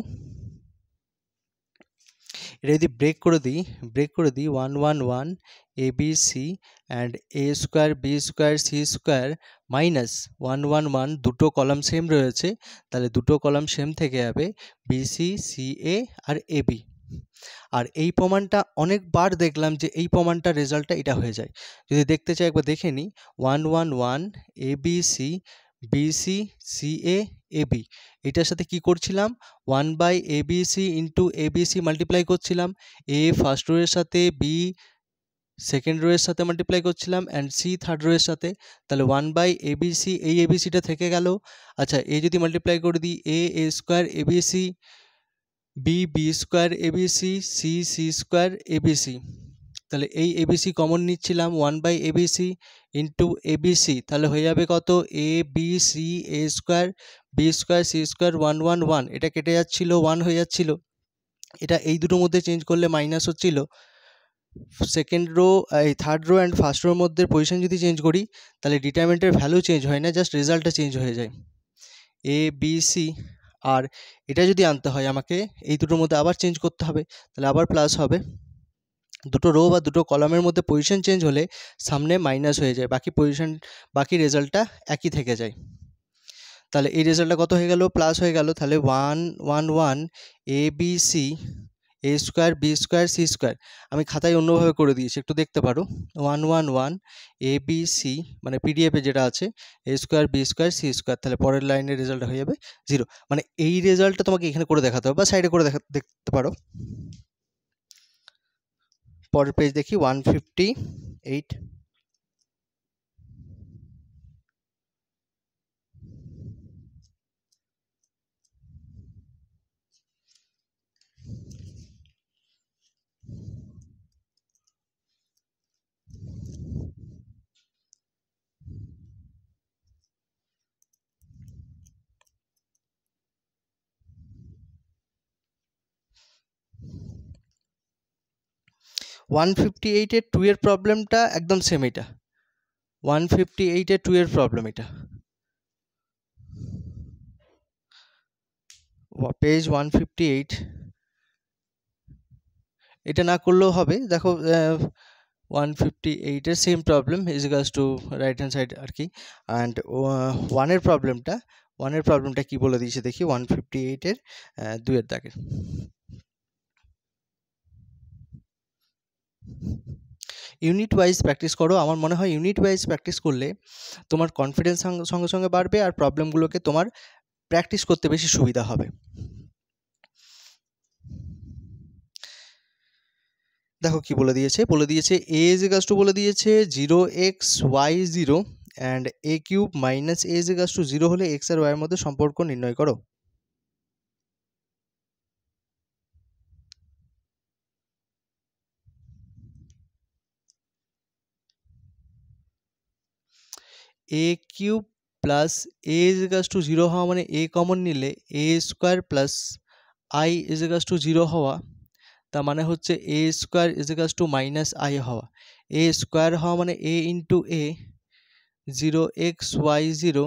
এটা যদি ব্রেক করে দিই 1 1 1 A B C and A square B square C square minus 1 1 1, দুটো কলাম সেম রয়েছে, তাহলে দুটো কলাম সেম থেকে যাবে B C C A R A B. আর এই প্রমাণটা অনেকবার দেখলাম যে এই প্রমাণটার রেজাল্টটা এটা হয়ে যায়, যদি দেখতে চাই একবার দেখে নিই 1 1 1 A B C B C C A A B, এটার সাথে কি করছিলাম 1 by A B C into A B C multiply করছিলাম, এ ফার্স্ট রোয়ের সাথে বি সেকেন্ড রোয়ের সাথে মাল্টিপ্লাই করছিলাম অ্যান্ড সি থার্ড রোয়ের সাথে, তাহলে 1 বাই এ বি সি এই এ বি সিটা থেকে গেল, আচ্ছা এ যদি মাল্টিপ্লাই করে দিই A A square A B C B B square ABC C C square ABC, তাহলে এই এবিসি কমন নিচ্ছিলাম 1 বাই এবিসি ইন্টু এবিসি, তাহলে হয়ে যাবে কত A B C A square B square C square 1 1 1, এটা কেটে যাচ্ছিল 1 হয়ে যাচ্ছিল, এটা এই দুটোর মধ্যে চেঞ্জ করলে মাইনাস হচ্ছিল, সেকেন্ড রো এই থার্ড রো অ্যান্ড ফার্স্ট রোর মধ্যে পজিশন যদি চেঞ্জ করি তাহলে ডিটারমিনেন্টের ভ্যালু চেঞ্জ হয় না, জাস্ট রেজাল্টটা চেঞ্জ হয়ে যায় এ বি সি, আর এটা যদি আনতে হয় আমাকে এই দুটোর মধ্যে আবার চেঞ্জ করতে হবে, তাহলে আবার প্লাস হবে, দুটো রো বা দুটো কলামের মধ্যে পজিশন চেঞ্জ হলে সামনে মাইনাস হয়ে যায়, বাকি পজিশন বাকি রেজাল্টটা একই থেকে যায়, তাহলে এই রেজাল্টটা কত হয়ে গেল প্লাস হয়ে গেল, তাহলে 1 1 1 A B C A square B square C square, আমি খাতায় অন্যভাবে করে দিয়েছি একটু দেখতে পারো 1 1 1 এ বি সি মানে পিডিএফে যেটা আছে A square B square C square, তাহলে পরের লাইনের রেজাল্ট হয়ে যাবে 0, মানে এই রেজাল্টটা তোমাকে এখানে করে দেখাতে হবে বা সাইডে করে দেখতে পারো। পরের পেজ দেখি 158, 158 এর 2 এর প্রবলেমটা একদম সেম এটা, 158 এর 2 এর প্রবলেম এটা, পেজ 158। এটা না করলেও হবে, দেখো 158 এর same problem is equals to right hand side আর কি। অ্যান্ড ওয়ানের প্রবলেমটা কি বলে দিয়েছে দেখি, 158 এর 2 এর দাগের। ইউনিট ওয়াইজ প্র্যাকটিস করো, আমার মনে হয় ইউনিট ওয়াইজ প্র্যাকটিস করলে তোমার কনফিডেন্স সঙ্গে সঙ্গে বাড়বে আর প্রবলেমগুলোকে তোমার প্র্যাকটিস করতে বেশি সুবিধা হবে। দেখো কি বলে দিয়েছে, a is equals to বলে দিয়েছে 0x y0 and a cube minus a is equals to 0 হলে x আর y এর মধ্যে সম্পর্ক নির্ণয় করো। a cube plus a is equals to 0 হওয়া মানে a কমন নিলে a square plus i is equals to 0 হওয়া, তার মানে হচ্ছে a square is equals to minus i হওয়া। a স্কোয়ার হওয়া মানে a into a, 0x y0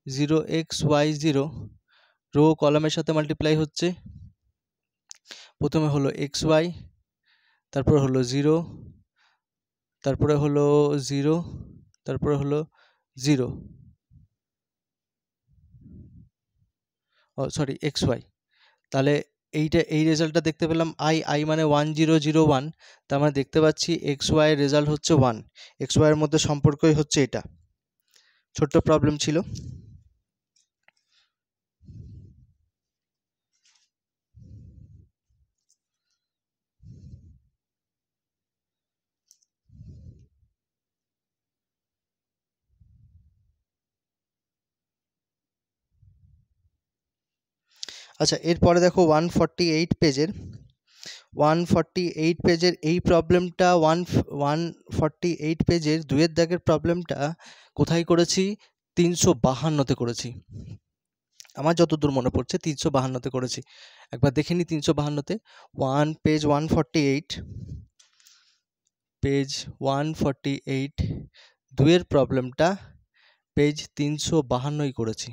0x y0 rho কলামের সাথে মাল্টিপ্লাই হচ্ছে, প্রথমে হলো xy, তারপরে হলো 0, তারপরে হলো 0, তারপরে হলো 0, ও সরি xy। তাহলে এই রেজাল্টটা দেখতে পেলাম i মানে 1001, তার মানে দেখতে পাচ্ছি xy এর রেজাল্ট হচ্ছে 1, xy এর মধ্যে সম্পর্কই হচ্ছে এটা। ছোট্ট প্রবলেম ছিল। আচ্ছা, এরপরে দেখো 148 পেজের এই প্রবলেমটা 148 পেজের 2 এর দাগের প্রবলেমটা কোথায় করেছি, 352তে করেছি। আমার যতদূর মনে পড়ছে 352তে করেছি, একবার দেখে নি 352তে। পেজ 148 2 এর প্রবলেমটা পেজ 352ই করেছি।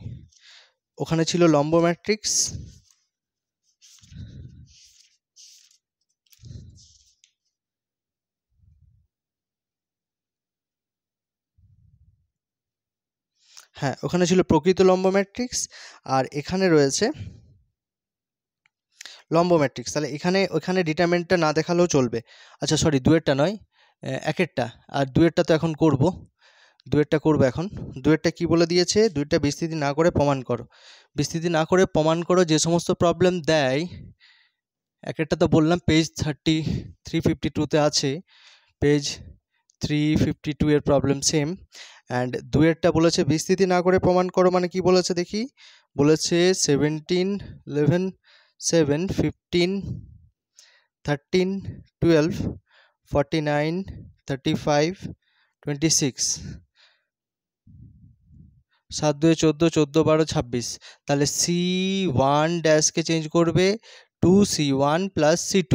ওখানে ছিল লম্ব ম্যাট্রিক্স, হ্যাঁ ওখানে ছিল প্রকৃত লম্ব ম্যাট্রিক্স আর এখানে রয়েছে লম্ব ম্যাট্রিক্স। তাহলে ওখানে ডিটারমিনেন্টটা না দেখালেও চলবে। আচ্ছা সরি, 2এরটা নয়, 1এরটা, আর 2এরটা তো এখন করব, 2এরটা করবো এখন। 2এরটা কি বলে দিয়েছে, 2এরটা বিস্তৃতি না করে প্রমাণ করো। বিস্তৃতি না করে প্রমাণ করো, যে সমস্ত প্রবলেম দেয়, 1এরটা তো বললাম পেজ 352তে আছে, পেজ 352 এর প্রবলেম সেম। অ্যান্ড 2এরটা বলেছে বিস্তৃতি না করে প্রমাণ করো, মানে কি বলেছে দেখি, বলেছে 17 11 7 15 13 12 49 35 26, 7 2 14 14 12 26। তাহলে C1 ড্যাশকে চেঞ্জ করবে 2C1 প্লাস C2।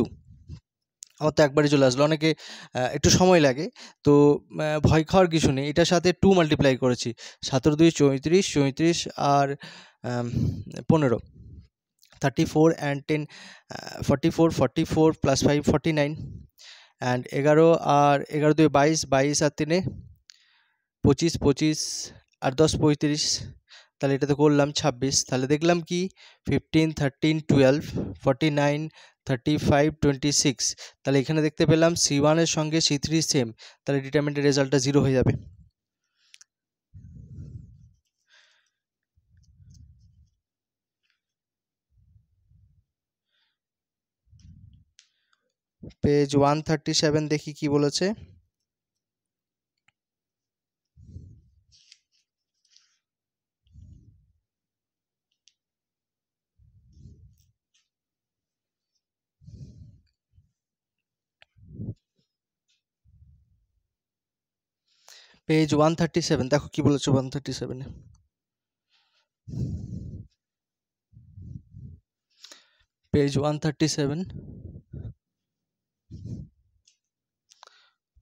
আমার তো একবারই চলে আসলো, অনেকে একটু সময় লাগে, তো ভয় খাওয়ার কিছু নেই, এটার সাথে 2 মাল্টিপ্লাই করেছি, 17 2 34 34 আর 15, 34 and 10 44 44 plus 5 49 and 11 আর 11 2 22 22 আর 3 25 25 আর 10 35, তাহলে এটাতে করলাম 26। তাহলে দেখলাম কি 15 13 12 49 35 26, তাহলে এখানে দেখতে পেলাম C1 এর সঙ্গে C3 সেম, তাহলে ডিটারমিনেন্টের রেজাল্টটা 0 হয়ে যাবে। পেজ 137 দেখি কি বলেছে। পেজ 137 দেখো কি বলেছে 137 এ, পেজ 137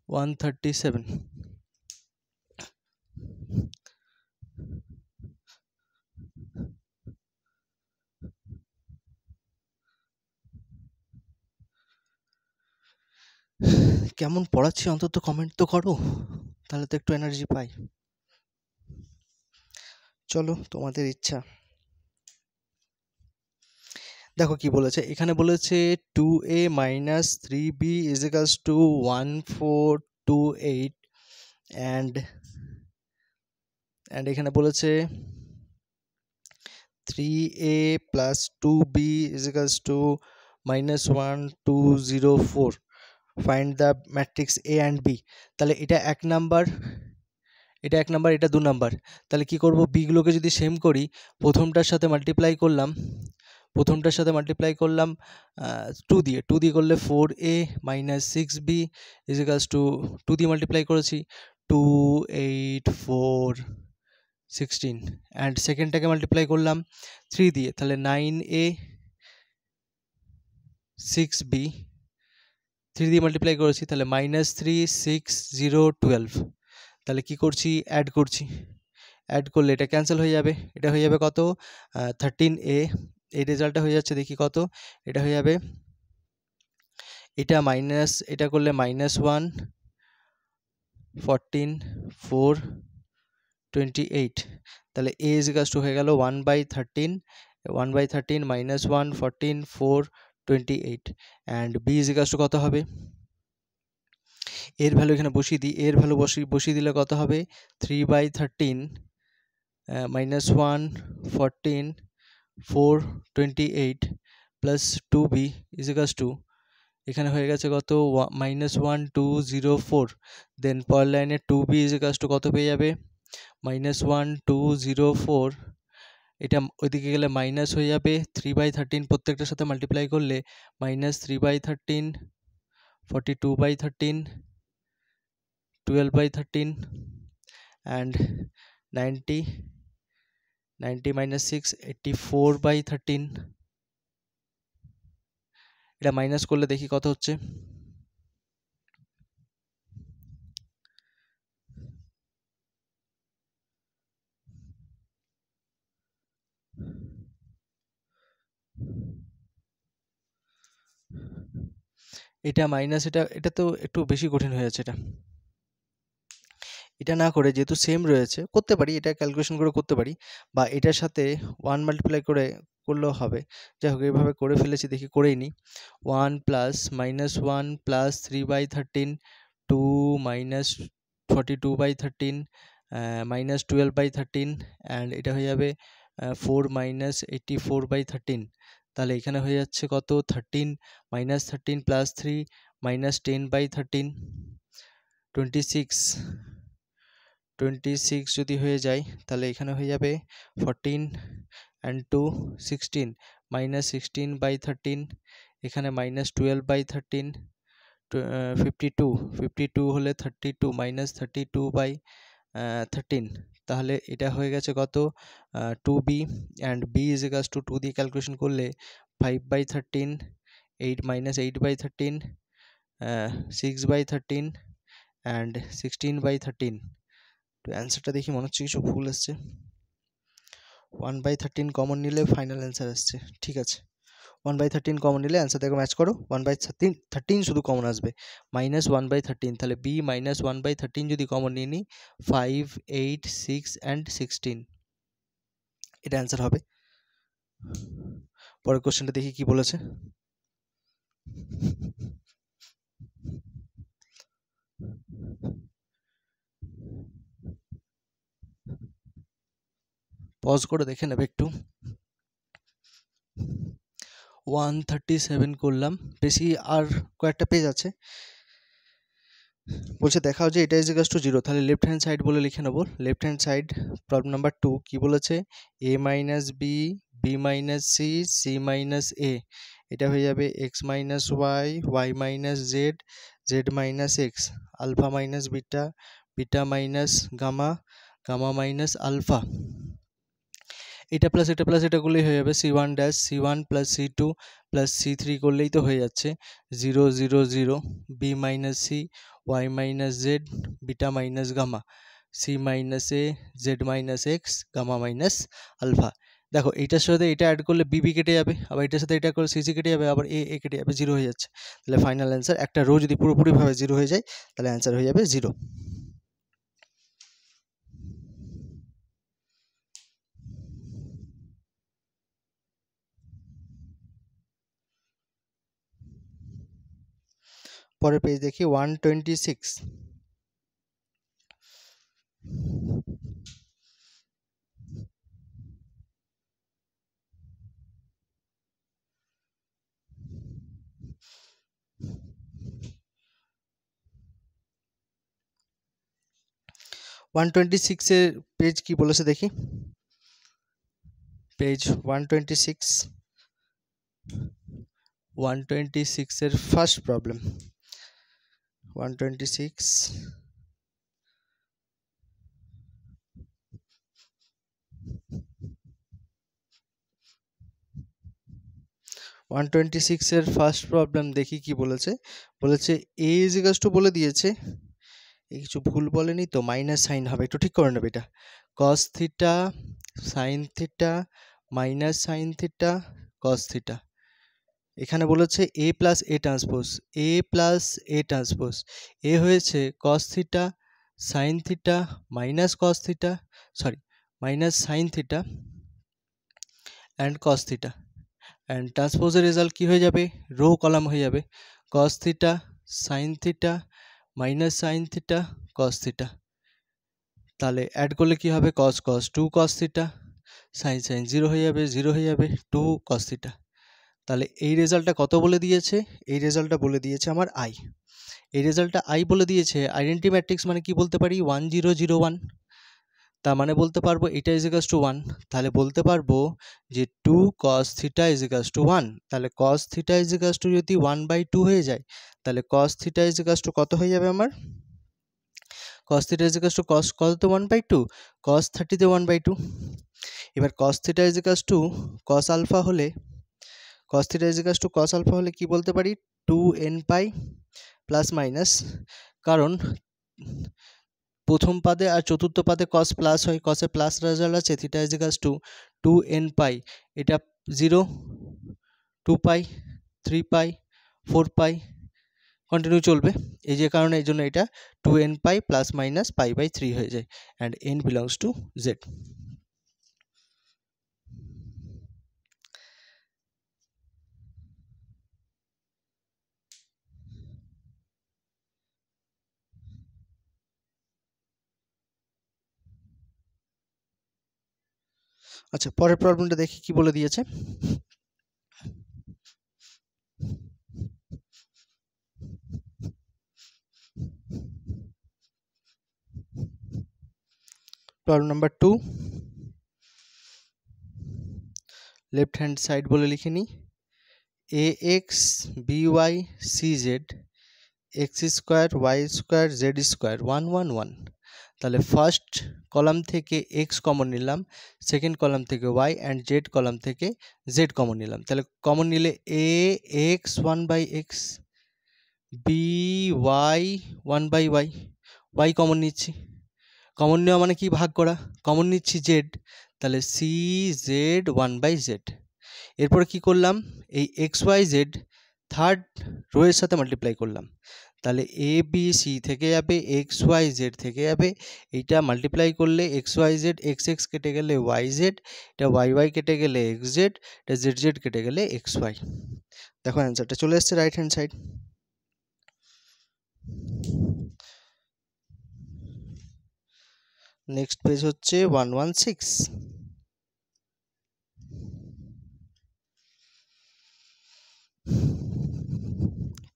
137। কেমন পড়াচ্ছি অন্তত কমেন্ট তো করো, তাহলে তো একটু এনার্জি পাই। চলো তোমাদের ইচ্ছা। দেখো কি বলেছে এখানে, বলেছে 2a minus 3b is equals to 1428 and এখানে বলেছে 3a plus 2b is equals to minus 1204, find the matrix a and b। তাহলে এটা 1 নাম্বার, এটা 1 নাম্বার, এটা 2 নাম্বার। তাহলে কি করব, b গুলোকে যদি সেম করি, প্রথমটার সাথে মাল্টিপ্লাই করলাম 2 দিয়ে, 2 দিয়ে করলে 4a minus 6b is equals to 2 দিয়ে মাল্টিপ্লাই করেছি 2 8 4 16 অ্যান্ড সেকেন্ডটাকে মাল্টিপ্লাই করলাম 3 দিয়ে, তাহলে 9a 6b 3 দিয়ে মাল্টিপ্লাই করেছি, তাহলে -3 6 0 12। তাহলে কি করছি, অ্যাড করছি, অ্যাড করলে এটা ক্যান্সেল হয়ে যাবে, এটা হয়ে যাবে কত 13a। এই রেজাল্টটা হয়ে যাচ্ছে, দেখি কত, এটা হয়ে যাবে, এটা মাইনাস, এটা করলে -1 14 4 28। তাহলে a is equals to হয়ে গেল 1/13 -1 14 4 28 and b is equals to কত হবে, এর ভ্যালু এখানে বসিয়ে দিই, এর ভ্যালু বসিয়ে দিলে কত হবে 3/13 -1 14 4 28 plus 2b is equals to এখানে হয়ে গেছে কত -1204। দেন পরের লাইনে 2b is equals to কত পেয়ে যাবে -1204, এটা ওইদিকে গেলে মাইনাস হয়ে যাবে 3/13, প্রত্যেকটার সাথে মাল্টিপ্লাই করলে -3/13 42/13 12/13 অ্যান্ড 90 -6 84/13। এটা মাইনাস করলে দেখি কত হচ্ছে, এটা মাইনাস, এটা তো একটু বেশি কঠিন হয়ে যাচ্ছে। এটা না করে, যেহেতু সেম রয়েছে, করতে পারি, এটা ক্যালকুলেশন করে করতে পারি, বা এটার সাথে 1 মাল্টিপ্লাই করলেও হবে। যাই হোক, এইভাবে করে ফেলেছি, দেখি করেই নিই। 1 প্লাস -1 প্লাস 3/13 2 মাইনাস 42/13 -12/13 অ্যান্ড এটা হয়ে যাবে 4 মাইনাস 84/13। তাহলে এখানে হয়ে যাচ্ছে কত 13 -13 প্লাস 3 -10/13 26 যদি হয়ে যায়, তাহলে এখানে হয়ে যাবে 14 and 2 16 -16/13, এখানে -12/13 52 হলে 32 -32/13। তাহলে এটা হয়ে গেছে কত 2b and b is equals to 2 দিয়ে ক্যালকুলেশন করলে 5/13 8 -8/13 6/13 and 16/13। তো অ্যান্সারটা দেখি মনে হচ্ছে কিছু ভুল আসছে। 1/13 কমন নিলে ফাইনাল অ্যান্সার আসছে, ঠিক আছে। 1/13 কমন নিলে অ্যান্সার দেখো ম্যাচ করো, 1/13 শুধু কমন আসবে, -1/13, তাহলে b -1/13 যদি কমন নিয়ে নিই 5 8 6 and 16, এটা অ্যান্সার হবে। পরের কোশ্চেনটা দেখি কি বলেছে। পজ করে দেখে নেবে একটু। 137 করলাম, বেশি আর কয়েকটা পেজ আছে। বলছে দেখাও যে এটা ইজ ইকুয়ালস টু 0, তাহলে লেফট হ্যান্ড সাইড বলে লিখে নেবো। Left hand side problem number 2 কি বলেছে, a minus B, B minus C, C minus A, এটা হয়ে যাবে X minus Y, Y minus Z, Z minus X, alpha minus beta, beta minus gamma, gamma minus alpha. এটা প্লাস এটা করলেই হয়ে যাবে c1 dash, c1 plus c2 plus c3 করলেই তো হয়ে যাচ্ছে 0 0 0, B minus C, y minus Z, beta minus gamma, C minus A, Z minus X, gamma minus alpha. দেখো এইটার সাথে এটা অ্যাড করলে বিবি কেটে যাবে, আবার এটার সাথে এটা করলে সিসি কেটে যাবে, আবার এ কেটে যাবে, জিরো হয়ে যাচ্ছে। তাহলে ফাইনাল অ্যান্সার একটা রো যদি পুরোপুরিভাবে জিরো হয়ে যায় তাহলে অ্যান্সার হয়ে যাবে জিরো। পরের পেজ দেখি 126। 126 এর পেজ কি বলেছে দেখি, পেজ 126, 126 এর ফার্স্ট প্রবলেম, 126, 126 এর ফার্স্ট প্রবলেম দেখি কি বলেছে। বলেছে a ইজ ইকুয়ালস টু বলে দিয়েছে, এই কিছু ভুল বলেনি তো, মাইনাস সাইন হবে, একটু ঠিক করে নেবে এটা, cos theta sine theta minus sine theta cos theta. এখানে বলেছে a plus A transpose, a plus A transpose, A হয়েছে cos theta sine theta minus cos theta, sorry minus sine theta and cos theta, and ট্রান্সপোজের রেজাল্ট কী হয়ে যাবে, রো কলাম হয়ে যাবে, cos theta sine theta minus sine theta cos theta. তাহলে অ্যাড করলে কি হবে, cos cos 2 cos theta, sine sine zero হয়ে যাবে, জিরো হয়ে যাবে 2 cos থিটা। তাহলে এই রেজাল্টটা কত বলে দিয়েছে, এই রেজাল্টটা বলে দিয়েছে আমার আই, এই রেজাল্টটা আই বলে দিয়েছে। আইডেন্টি ম্যাট্রিক্স মানে কি বলতে পারি, 1 0 0 1, তার মানে বলতে পারবো এটা ইজ ইকুয়ালস টু 1, তাহলে বলতে পারবো যে 2 cos theta is equals to 1, তাহলে cos theta is equals to যদি 1/2 হয়ে যায় তাহলে cos theta is equals to কত হয়ে যাবে আমার, cos theta is equals to cos কততে 1/2, cos 30 তে 1/2। এবার cos theta is equals to cos alpha হলে, cos theta is equals to cos alpha হলে কি বলতে পারি, 2n পাই প্লাস মাইনাস, কারণ প্রথম পাদে আর চতুর্থ পাদে cos প্লাস হয়, cosে প্লাস রেজাল্ট আছে, theta is equals two 2n পাই, এটা 0, 2 পাই, 3 পাই, 4 পাই, কন্টিনিউ চলবে, এই যে কারণে এই জন্য এটা 2n পাই প্লাস মাইনাস পাই/3 হয়ে যায়, and n belongs to z। আচ্ছা পরের প্রবলেমটা দেখি কি বলে দিয়েছে। Problem number 2, left hand side বলে লিখে নিই, ax by cz x square y square z square 1 1 1, তাহলে ফার্স্ট কলাম থেকে x কমন নিলাম, সেকেন্ড কলাম থেকে y অ্যান্ড জেড কলাম থেকে z কমন নিলাম, তাহলে কমন নিলে a x 1/x, b y 1/y, y common নিচ্ছি, কমন নেওয়া মানে কি ভাগ করা, কমন নিচ্ছি z, তাহলে c z 1/z। এরপরে কি করলাম, এই এক্স ওয়াই জেড থার্ড রোয়ের সাথে মাল্টিপ্লাই করলাম, তাহলে এ বি সি থেকে যাবে, এক্স ওয়াই জেড থেকে যাবে, এইটা মাল্টিপ্লাই করলে x Y z, x x কেটে গেলে ওয়াই জেড, এটা ওয়াই ওয়াই কেটে গেলে এক্স জেড, এটা জেড জেড কেটে গেলে এক্স ওয়াই। দেখো অ্যান্সারটা চলে এসছে right hand side. Next page হচ্ছে 116,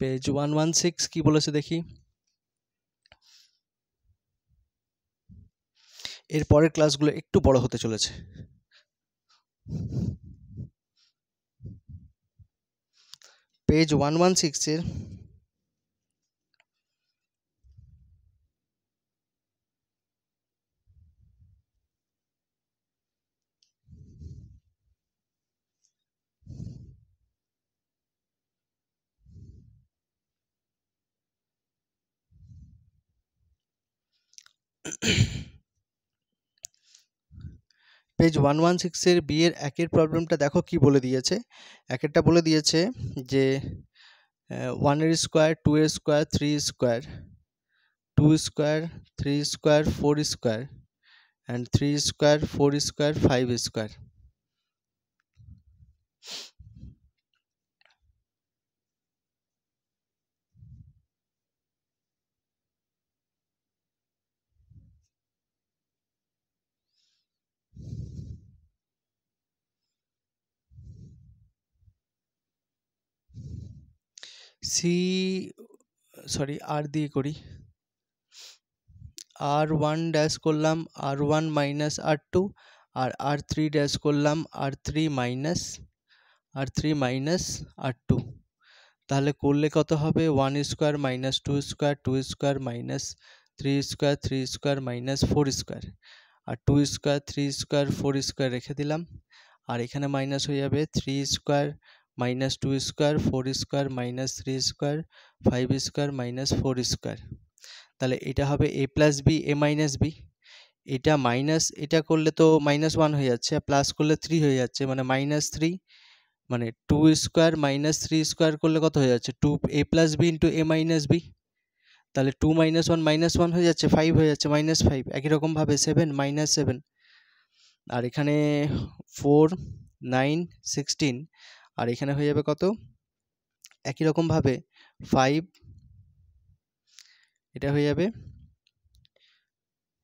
পেজ 116 কি বলেছে দেখি, এর পরের ক্লাসগুলো একটু বড় হতে চলেছে। পেজ 116 এর পেজ 116 এর বি এর একের প্রবলেমটা দেখো কি বলে দিয়েছে। একেরটা বলে দিয়েছে যে 1 এর স্কোয়ার, 2 এর square, 3 square, 2 square, 3 square, 4 square and 3 square, 4 square, 5 square. আর দিয়ে করি, r1 ড্যাশ করলাম r1 মাইনাস r2 আর r3 ড্যাশ করলাম r3 মাইনাস r2। তাহলে করলে কত হবে? 1 square minus 2 square, 2 square minus 3 square, 3 square minus 4 square, আর 2 স্কোয়ার, 3 স্কোয়ার, 4 স্কোয়ার রেখে দিলাম। আর এখানে মাইনাস হয়ে যাবে 3 square minus 2 square, 4 square minus 3 square, 5 square minus 4 square. তাহলে এটা হবে a plus B, a minus B. এটা মাইনাস, এটা করলে তো -1 হয়ে যাচ্ছে, আর প্লাস করলে 3 হয়ে যাচ্ছে, মানে -3, মানে 2 স্কোয়ার মাইনাস 3 স্কোয়ার করলে কত হয়ে যাচ্ছে? 2a plus b into a minus b. তাহলে 2 - 1 হয়ে যাচ্ছে, 5 হয়ে যাচ্ছে, -5। একই রকমভাবে 7 -7, আর এখানে 4 9 16, আর এখানে হয়ে যাবে কত? একই রকমভাবে 5, এটা হয়ে যাবে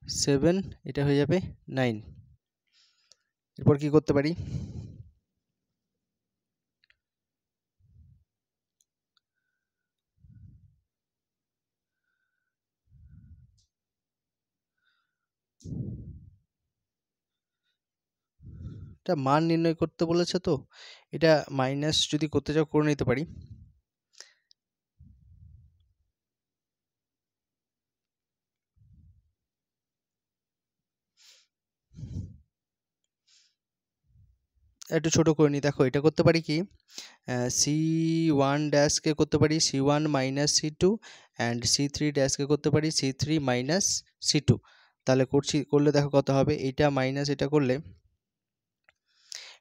7, এটা হয়ে যাবে 9। এরপর কি করতে পারি? এটা মান নির্ণয় করতে বলেছে, তো এটা মাইনাস যদি করতে চাও করে নিতে পারি। একটু ছোট করে নিই, দেখো এটা করতে পারি কি, c1 ড্যাশকে করতে পারি c1 minus c2, and c3 ড্যাশকে করতে পারি c3 মাইনাস c2। তাহলে করলে দেখো কত হবে, এটা মাইনাস এটা করলে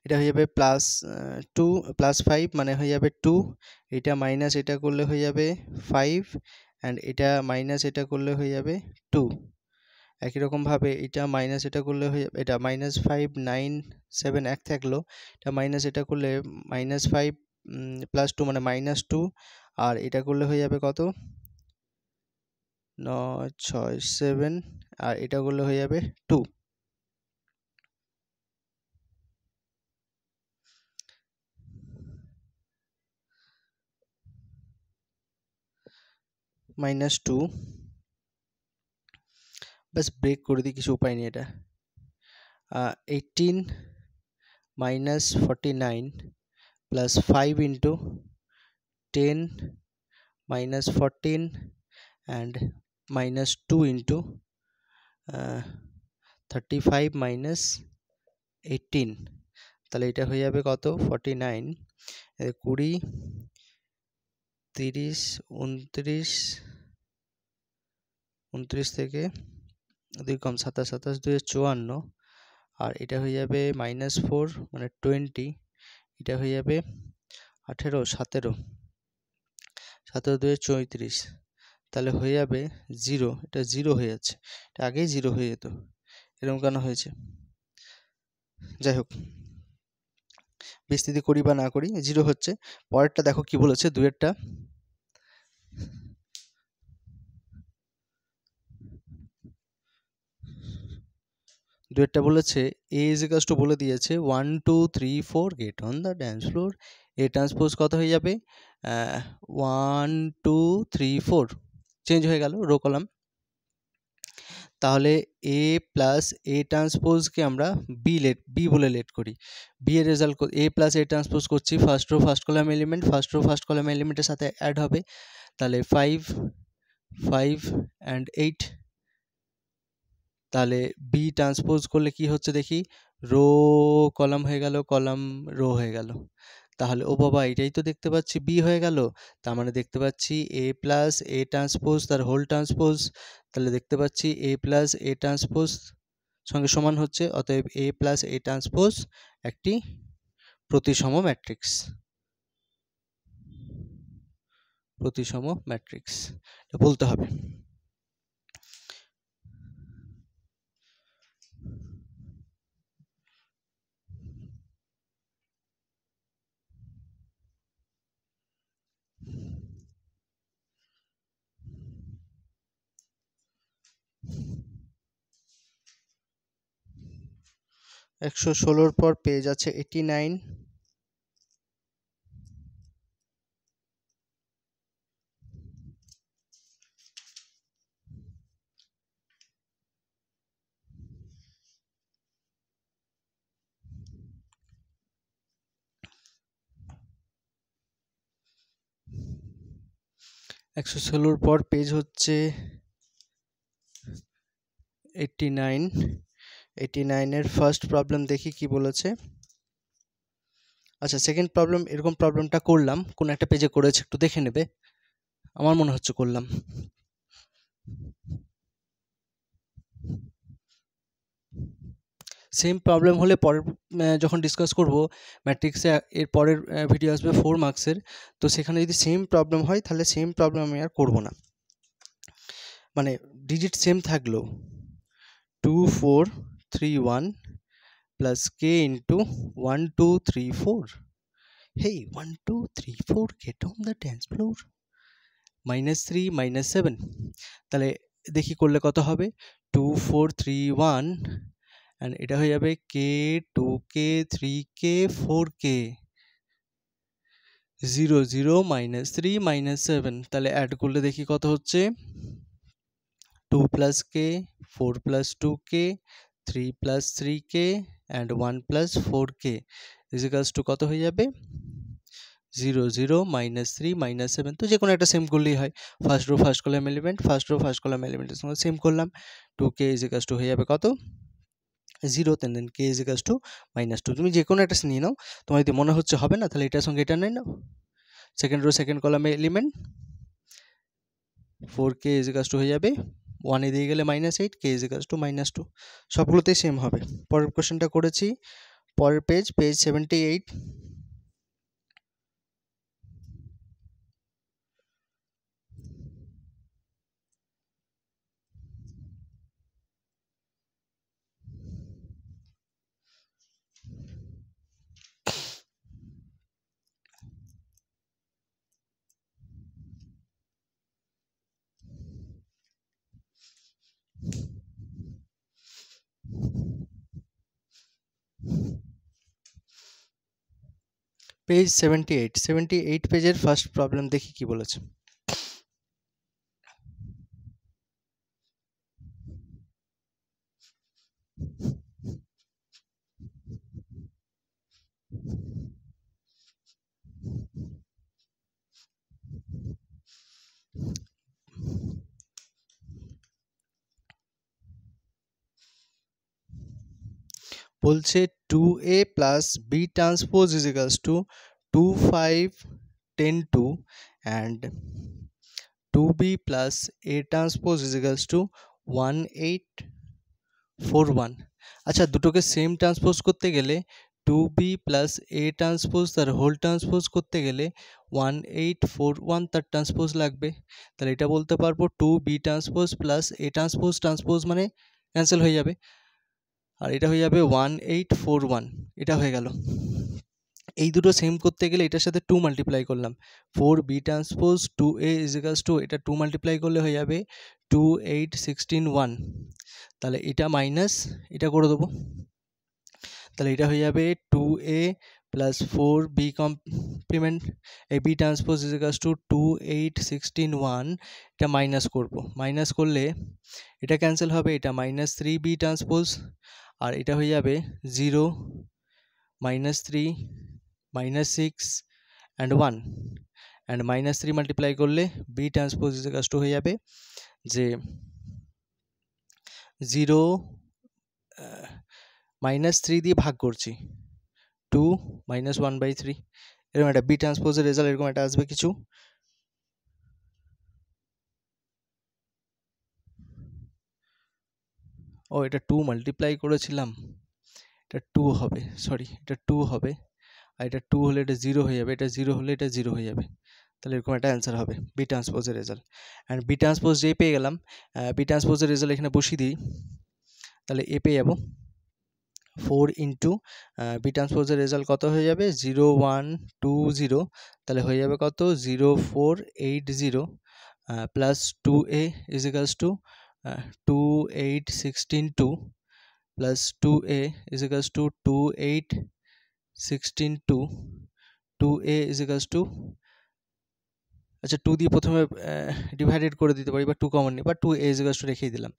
এটা হয়ে যাবে +2 +5, মানে হয়ে যাবে 2। এটা মাইনাস এটা করলে হয়ে যাবে 5, অ্যান্ড এটা মাইনাস এটা করলে হয়ে যাবে 2। একই রকমভাবে এটা মাইনাস এটা করলে হয়ে যাবে, এটা -5 9 7 এক থাকলো, এটা মাইনাস এটা করলে -5 +2 মানে -2, আর এটা করলে হয়ে যাবে কত? 9 6 7, আর এটা করলে হয়ে যাবে 2। -2, বাস ব্রেক করে দিই, কিছু উপায় নেই। এটা 18 -49 প্লাস 5 ইন্টু 10 -14 অ্যান্ড -2 ইন্টু 35 -18। তাহলে এটা হয়ে যাবে কত? 49, 20 30 29, 29 থেকে 2 কম 27, 27 2 54, আর এটা হয়ে যাবে -4 মানে 20, এটা হয়ে যাবে 18 17, 17 2 34। তাহলে হয়ে যাবে 0, এটা 0 হয়ে যাচ্ছে, এটা আগেই 0 হয়ে যেত, এরকম কেন হয়েছে? যাই হোক, বিস্তৃতি করি বা না করি 0 হচ্ছে। পরেরটা দেখো কি বলেছে, দুয়েরটা বলেছে a = বলে দিয়েছে 1 2 3 4 get on the dance floor. a transpose কত হয়ে যাবে? 1 2 3 4, চেঞ্জ হয়ে গেল রো কলাম। তাহলে a প্লাস a ট্রান্সপোজকে আমরা বি বলে লেট করি। বি এর result a plus a transpose করছি, first row first column element, first row first column এলিমেন্টের সাথে অ্যাড হবে। তাহলে 5 5 অ্যান্ড 8। তাহলে বি ট্রান্সপোজ করলে কি হচ্ছে দেখি, রো কলাম হয়ে গেল, কলাম রো হয়ে গেল। তাহলে ও বাবা এটাই তো দেখতে পাচ্ছি বি হয়ে গেল, তার মানে দেখতে পাচ্ছি এ প্লাস এ ট্রান্সপোজ তার হোল ট্রান্সপোজ, তাহলে দেখতে পাচ্ছি এ প্লাস এ ট্রান্সপোজ সঙ্গে সমান হচ্ছে, অতএব এ প্লাস এ ট্রান্সপোজ একটি প্রতিসম ম্যাট্রিক্স, প্রতিসম ম্যাট্রিক্স এটা বলতে হবে। একশো ষোলোর পর পেজ আছে 89। একশো ষোলোর পর পেজ হচ্ছে 89। 89-এর ফার্স্ট প্রবলেম দেখি কি বলেছে। আচ্ছা, সেকেন্ড প্রবলেম, এরকম প্রবলেমটা করলাম কোন একটা পেজে করেছে একটু দেখে নেবে, আমার মনে হচ্ছে করলাম। সেম প্রবলেম হলে পরের যখন ডিসকাস করব ম্যাট্রিক্সে, এর পরের ভিডিও আসবে 4 মার্কসের, তো সেখানে যদি সেম প্রবলেম হয় তাহলে সেম প্রবলেম আমি আর করব না, মানে ডিজিট সেম থাকলো 2 4 3 1 plus K into 1 2 3 4, hey 1 2 3 4 get on the dance floor, -3 -7, তাহলে দেখি করলে কত হবে, 2 4 3 1 and এটা হয়ে যাবে কে 2k 3k 4k 0 0 -3 -7, তাহলে অ্যাড করলে দেখি কত হচ্ছে, 2 plus k 4 plus 2k 3 plus 3k and 1 plus 4k is equals to কত হয়ে যাবে, 0 0 -3 -7, তো যে কোনো একটা সেম করলেই হয়, first row first column element, first row first column এলিমেন্টের সঙ্গে সেম করলাম, 2k is equals to হয়ে যাবে কত, 0, দেন k is equals to -2, তুমি যে কোনো একটা নিয়ে নাও, তোমার যদি মনে হচ্ছে হবে না তাহলে এটার সঙ্গে এটা নিয়ে নাও, সেকেন্ড রো সেকেন্ড কলামে element 4k is equals to হয়ে যাবে 1 এ দিয়ে গেলে -8, k is equals to -2, সবগুলোতেই সেম হবে। পরের কোশ্চেনটা করেছি, পরের পেজ 78। পেজ 78 পেজের ফার্স্ট প্রবলেম দেখি কি বলেছে। বলছে 2a plus b transpose is equals to 2 5 10 2 and 2b plus a transpose is equals to 1 8 4 1। আচ্ছা, দুটোকে সেম ট্রান্সপোজ করতে গেলে 2b প্লাস a ট্রান্সপোজ তার হোল ট্রান্সপোজ করতে গেলে 1 8 4 1 তার ট্রান্সপোজ লাগবে, তাহলে এটা বলতে পারবো 2b transpose plus a transpose, transpose মানে ক্যান্সেল হয়ে যাবে, আর এটা হয়ে যাবে 1 8 4 1, এটা হয়ে গেল। এই দুটো সেম করতে গেলে এটার সাথে 2 মাল্টিপ্লাই করলাম, 4b transpose 2a is equals two এটা 2 মাল্টিপ্লাই করলে হয়ে যাবে 2 8 16 1, তাহলে এটা মাইনাস এটা করে দেবো, তাহলে এটা হয়ে যাবে 2a plus 4b complement a b transpose is equals to 2 8 16 1, এটা মাইনাস করব, মাইনাস করলে এটা ক্যান্সেল হবে, এটা -3b ট্রান্সপোজ, আর এটা হয়ে যাবে 0 -3 -6 and 1 and -3 মাল্টিপ্লাই করলে b transpose is equals two হয়ে যাবে যে 0 -3 দিয়ে ভাগ করছি 2 -1/3, এরকম একটা বি ট্রান্সপোজের রেজাল্ট এরকম একটা আসবে কিছু। ও এটা 2 মাল্টিপ্লাই করেছিলাম, এটা 2 হবে, সরি এটা 2 হবে, আর এটা 2 হলে এটা 0 হয়ে যাবে, এটা 0 হলে এটা 0 হয়ে যাবে, তাহলে এরকম একটা অ্যান্সার হবে বি ট্রান্সপোজের রেজাল্ট। অ্যান্ড বি ট্রান্সপোজ যেই পেয়ে গেলাম, বি ট্রান্সপোজের রেজাল্ট এখানে বসিয়ে দিই, তাহলে এ পেয়ে যাবো 4 ইন্টু বি ট্রান্সপোজের রেজাল্ট কত হয়ে যাবে 0 1 2 0, তাহলে হয়ে যাবে কত 0 4 8 0 plus 2a is equals two 2 8 16 2 plus 2a is equals two 2 8 16 2, 2a is equals two, আচ্ছা 2 দিয়ে প্রথমে ডিভাইডেড করে দিতে পারি বা 2 কমন নিই, বা 2a ইজ ইকালস টু রেখেই দিলাম,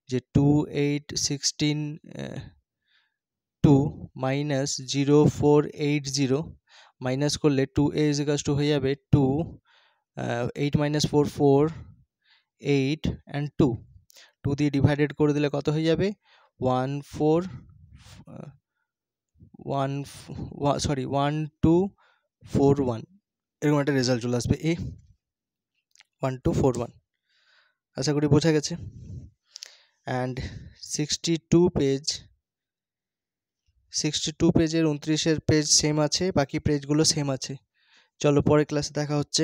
যে 2 8 16 2 মাইনাস 0 4 8 0 মাইনাস করলে 2a ইজ ইকালস টু হয়ে যাবে 2 8 মাইনাস 4 4 8 অ্যান্ড 2, 2 দিয়ে ডিভাইডেড করে দিলে কত হয়ে যাবে 1 4 1 সরি 1 2 4 1, এরকম একটা রেজাল্ট চলে আসবে এ 1 2 4 1। আশা করি বোঝা গেছে। অ্যান্ড 62 পেজের 29 পেজ সেম আছে, বাকি পেজগুলো সেম আছে। চলো পরের ক্লাসে দেখা হচ্ছে।